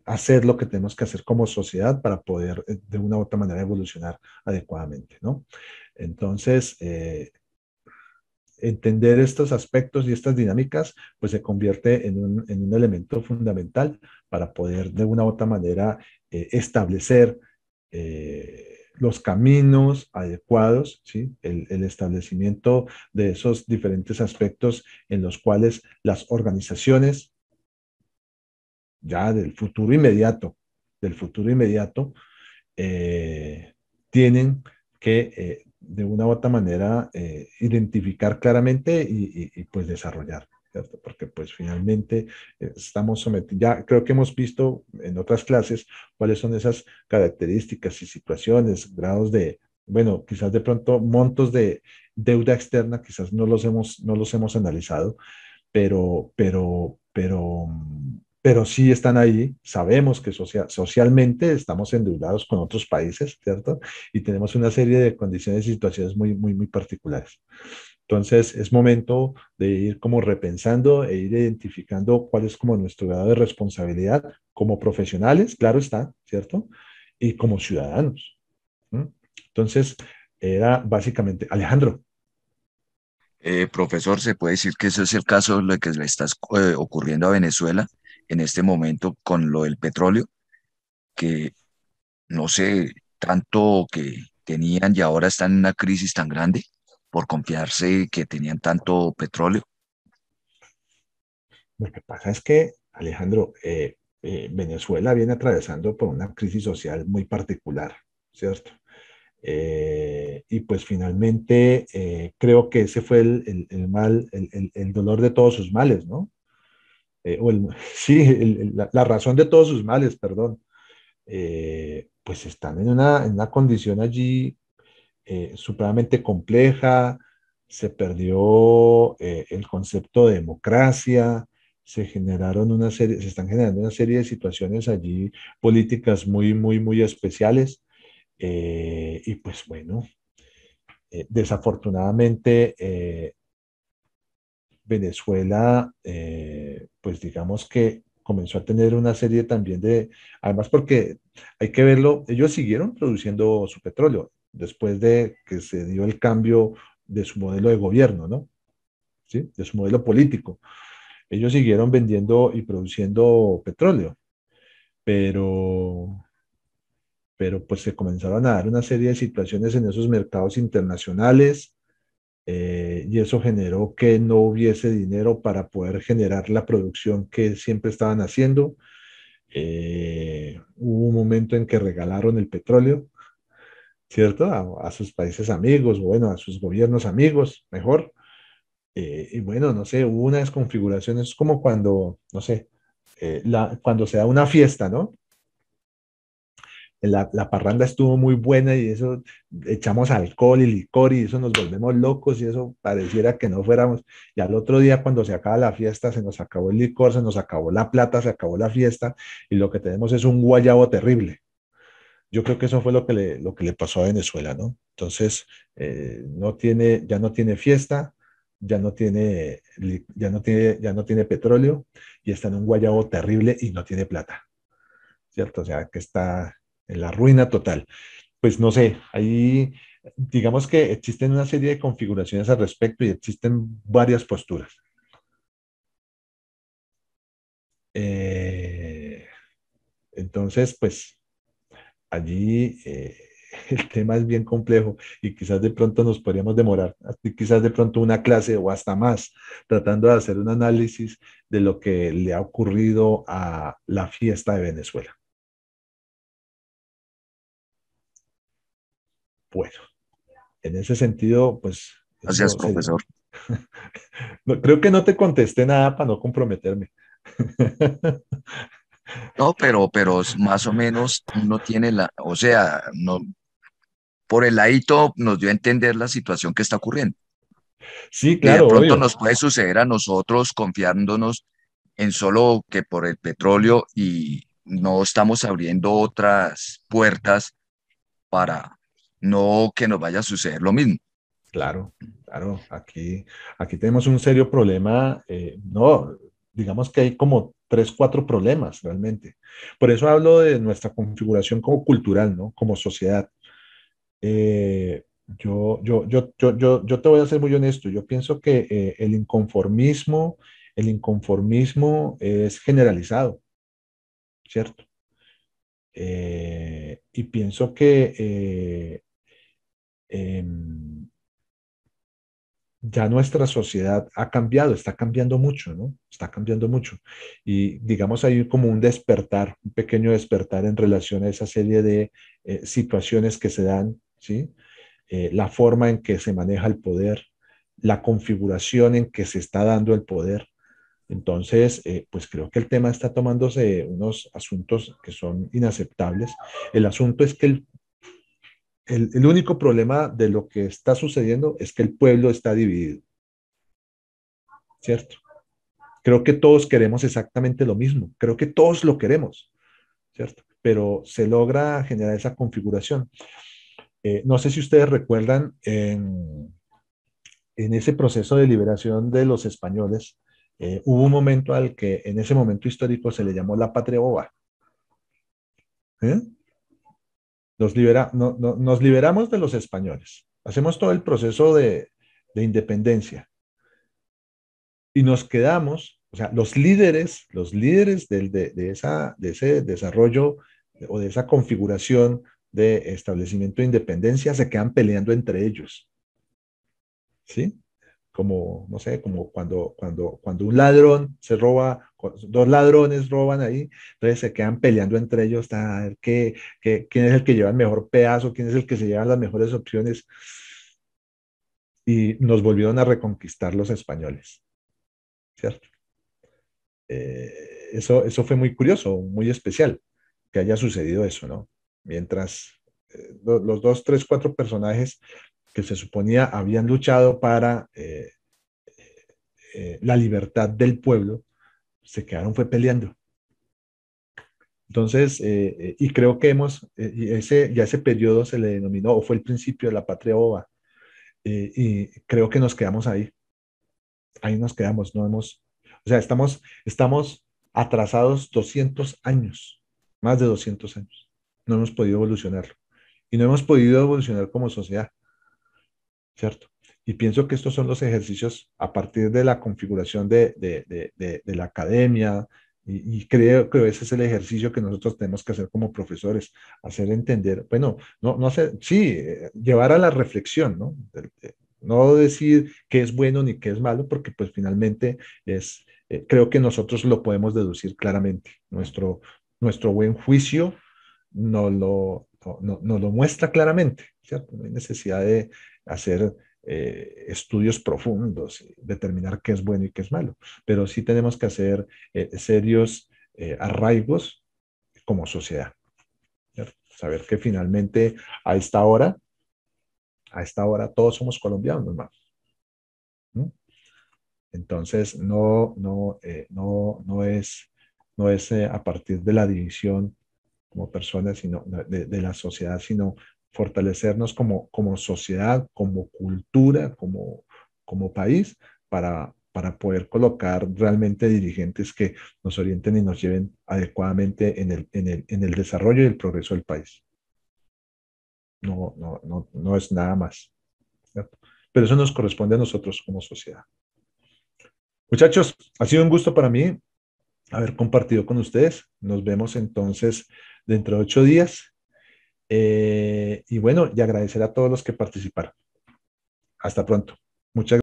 hacer lo que tenemos que hacer como sociedad para poder de una u otra manera evolucionar adecuadamente, ¿no? Entonces, entender estos aspectos y estas dinámicas, pues se convierte en un elemento fundamental para poder de una u otra manera establecer los caminos adecuados, ¿sí? El establecimiento de esos diferentes aspectos en los cuales las organizaciones ya del futuro inmediato, eh, tienen que de una u otra manera identificar claramente y, pues desarrollar, ¿cierto? Porque pues finalmente estamos sometidos, ya creo que hemos visto en otras clases cuáles son esas características y situaciones, grados de, bueno, quizás de pronto montos de deuda externa, quizás no los hemos analizado, pero sí están ahí. Sabemos que socialmente estamos endeudados con otros países, ¿cierto? Y tenemos una serie de condiciones y situaciones muy, muy, muy particulares. Entonces, es momento de ir como repensando e ir identificando cuál es como nuestro grado de responsabilidad como profesionales, claro está, ¿cierto? Y como ciudadanos. ¿No? Entonces, era básicamente, Alejandro. Profesor, ¿se puede decir que eso es el caso de lo que le está ocurriendo a Venezuela en este momento con lo del petróleo? Que no sé, tanto que tenían y ahora están en una crisis tan grande por confiarse que tenían tanto petróleo. Lo que pasa es que, Alejandro, Venezuela viene atravesando por una crisis social muy particular, ¿cierto? Y pues finalmente creo que ese fue el mal, el dolor de todos sus males, ¿no? Sí, la razón de todos sus males, perdón. Pues están en una condición allí supremamente compleja, se perdió el concepto de democracia, se están generando una serie de situaciones allí políticas muy, muy, muy especiales. Y pues bueno, desafortunadamente Venezuela, pues digamos que comenzó a tener una serie también de, además porque hay que verlo, ellos siguieron produciendo su petróleo. después de que se dio el cambio de su modelo de gobierno, ¿no? ¿Sí? De su modelo político. Ellos siguieron vendiendo y produciendo petróleo, pero, pero pues se comenzaron a dar una serie de situaciones en esos mercados internacionales, y eso generó que no hubiese dinero para poder generar la producción que siempre estaban haciendo. Hubo un momento en que regalaron el petróleo, ¿cierto? A sus países amigos, bueno, a sus gobiernos amigos, mejor. Y bueno, no sé, hubo una desconfiguración, es como cuando, no sé, cuando se da una fiesta, ¿no? La parranda estuvo muy buena y eso, echamos alcohol y licor y eso nos volvemos locos y eso pareciera que no fuéramos. Y al otro día cuando se acaba la fiesta, se nos acabó el licor, se nos acabó la plata, se acabó la fiesta y lo que tenemos es un guayabo terrible. Yo creo que eso fue lo que le pasó a Venezuela, ¿no? Entonces, ya no tiene fiesta, ya no tiene petróleo y está en un guayabo terrible y no tiene plata, ¿cierto? O sea, que está en la ruina total. Pues no sé, ahí digamos que existen una serie de configuraciones al respecto y existen varias posturas. Eh, entonces, pues allí el tema es bien complejo y quizás de pronto nos podríamos demorar, quizás de pronto una clase o hasta más, tratando de hacer un análisis de lo que le ha ocurrido a la fiesta de Venezuela. Bueno, en ese sentido, pues Gracias, eso sería. profesor. Creo que no te contesté nada para no comprometerme. No, pero más o menos uno tiene o sea, no, por el ladito nos dio a entender la situación que está ocurriendo. Sí, Y de claro, pronto obvio. nos puede suceder a nosotros confiándonos en solo que por el petróleo y no estamos abriendo otras puertas para no que nos vaya a suceder lo mismo. Claro, claro. Aquí tenemos un serio problema. No, digamos que hay como tres, cuatro problemas realmente. Por eso hablo de nuestra configuración como cultural, ¿no? Como sociedad. Yo te voy a ser muy honesto. Yo pienso que el inconformismo es generalizado, ¿cierto? Y pienso que em, ya nuestra sociedad ha cambiado, está cambiando mucho, ¿no? Está cambiando mucho. Y digamos, hay como un despertar, un pequeño despertar en relación a esa serie de situaciones que se dan, ¿sí? La forma en que se maneja el poder, la configuración en que se está dando el poder. Entonces, pues creo que el tema está tomándose unos asuntos que son inaceptables. El asunto es que el único problema de lo que está sucediendo es que el pueblo está dividido, ¿cierto? Creo que todos queremos exactamente lo mismo, creo que todos lo queremos, ¿cierto? Pero se logra generar esa configuración. No sé si ustedes recuerdan en ese proceso de liberación de los españoles, hubo un momento al que en ese momento histórico se le llamó la patria boba. ¿Eh? Nos liberamos de los españoles, hacemos todo el proceso de independencia y nos quedamos, o sea, los líderes de ese desarrollo o de esa configuración de establecimiento de independencia se quedan peleando entre ellos, ¿sí? Como, no sé, como cuando un ladrón se roba, dos ladrones roban ahí, entonces se quedan peleando entre ellos a ver quién es el que lleva el mejor pedazo, quién es el que se lleva las mejores opciones, y nos volvieron a reconquistar los españoles, ¿cierto? Eso fue muy curioso, muy especial que haya sucedido eso, ¿no? Mientras los dos, tres, cuatro personajes que se suponía habían luchado para la libertad del pueblo, se quedaron fue peleando. Entonces, y creo que ya ese periodo se le denominó, o fue el principio de la patria boba, y creo que nos quedamos ahí nos quedamos, no hemos, o sea, estamos atrasados 200 años, más de 200 años, no hemos podido evolucionar. y no hemos podido evolucionar como sociedad, ¿cierto? Y pienso que estos son los ejercicios a partir de la configuración de la academia, y creo que ese es el ejercicio que nosotros tenemos que hacer como profesores, hacer entender, bueno, no hacer, sí, llevar a la reflexión, ¿no? No decir qué es bueno ni qué es malo, porque pues finalmente creo que nosotros lo podemos deducir claramente. Nuestro buen juicio nos lo muestra claramente, ¿cierto? No hay necesidad de hacer estudios profundos y determinar qué es bueno y qué es malo, pero sí tenemos que hacer serios arraigos como sociedad, ¿cierto? Saber que finalmente a esta hora, a esta hora todos somos colombianos, hermano, ¿no? Entonces, no es a partir de la división como personas, sino de la sociedad, sino fortalecernos como sociedad, como cultura, como país, para poder colocar realmente dirigentes que nos orienten y nos lleven adecuadamente en el desarrollo y el progreso del país. No es nada más, ¿cierto? Pero eso nos corresponde a nosotros como sociedad. Muchachos, ha sido un gusto para mí haber compartido con ustedes. Nos vemos entonces dentro de 8 días. Y bueno, y agradecer a todos los que participaron. Hasta pronto. Muchas gracias.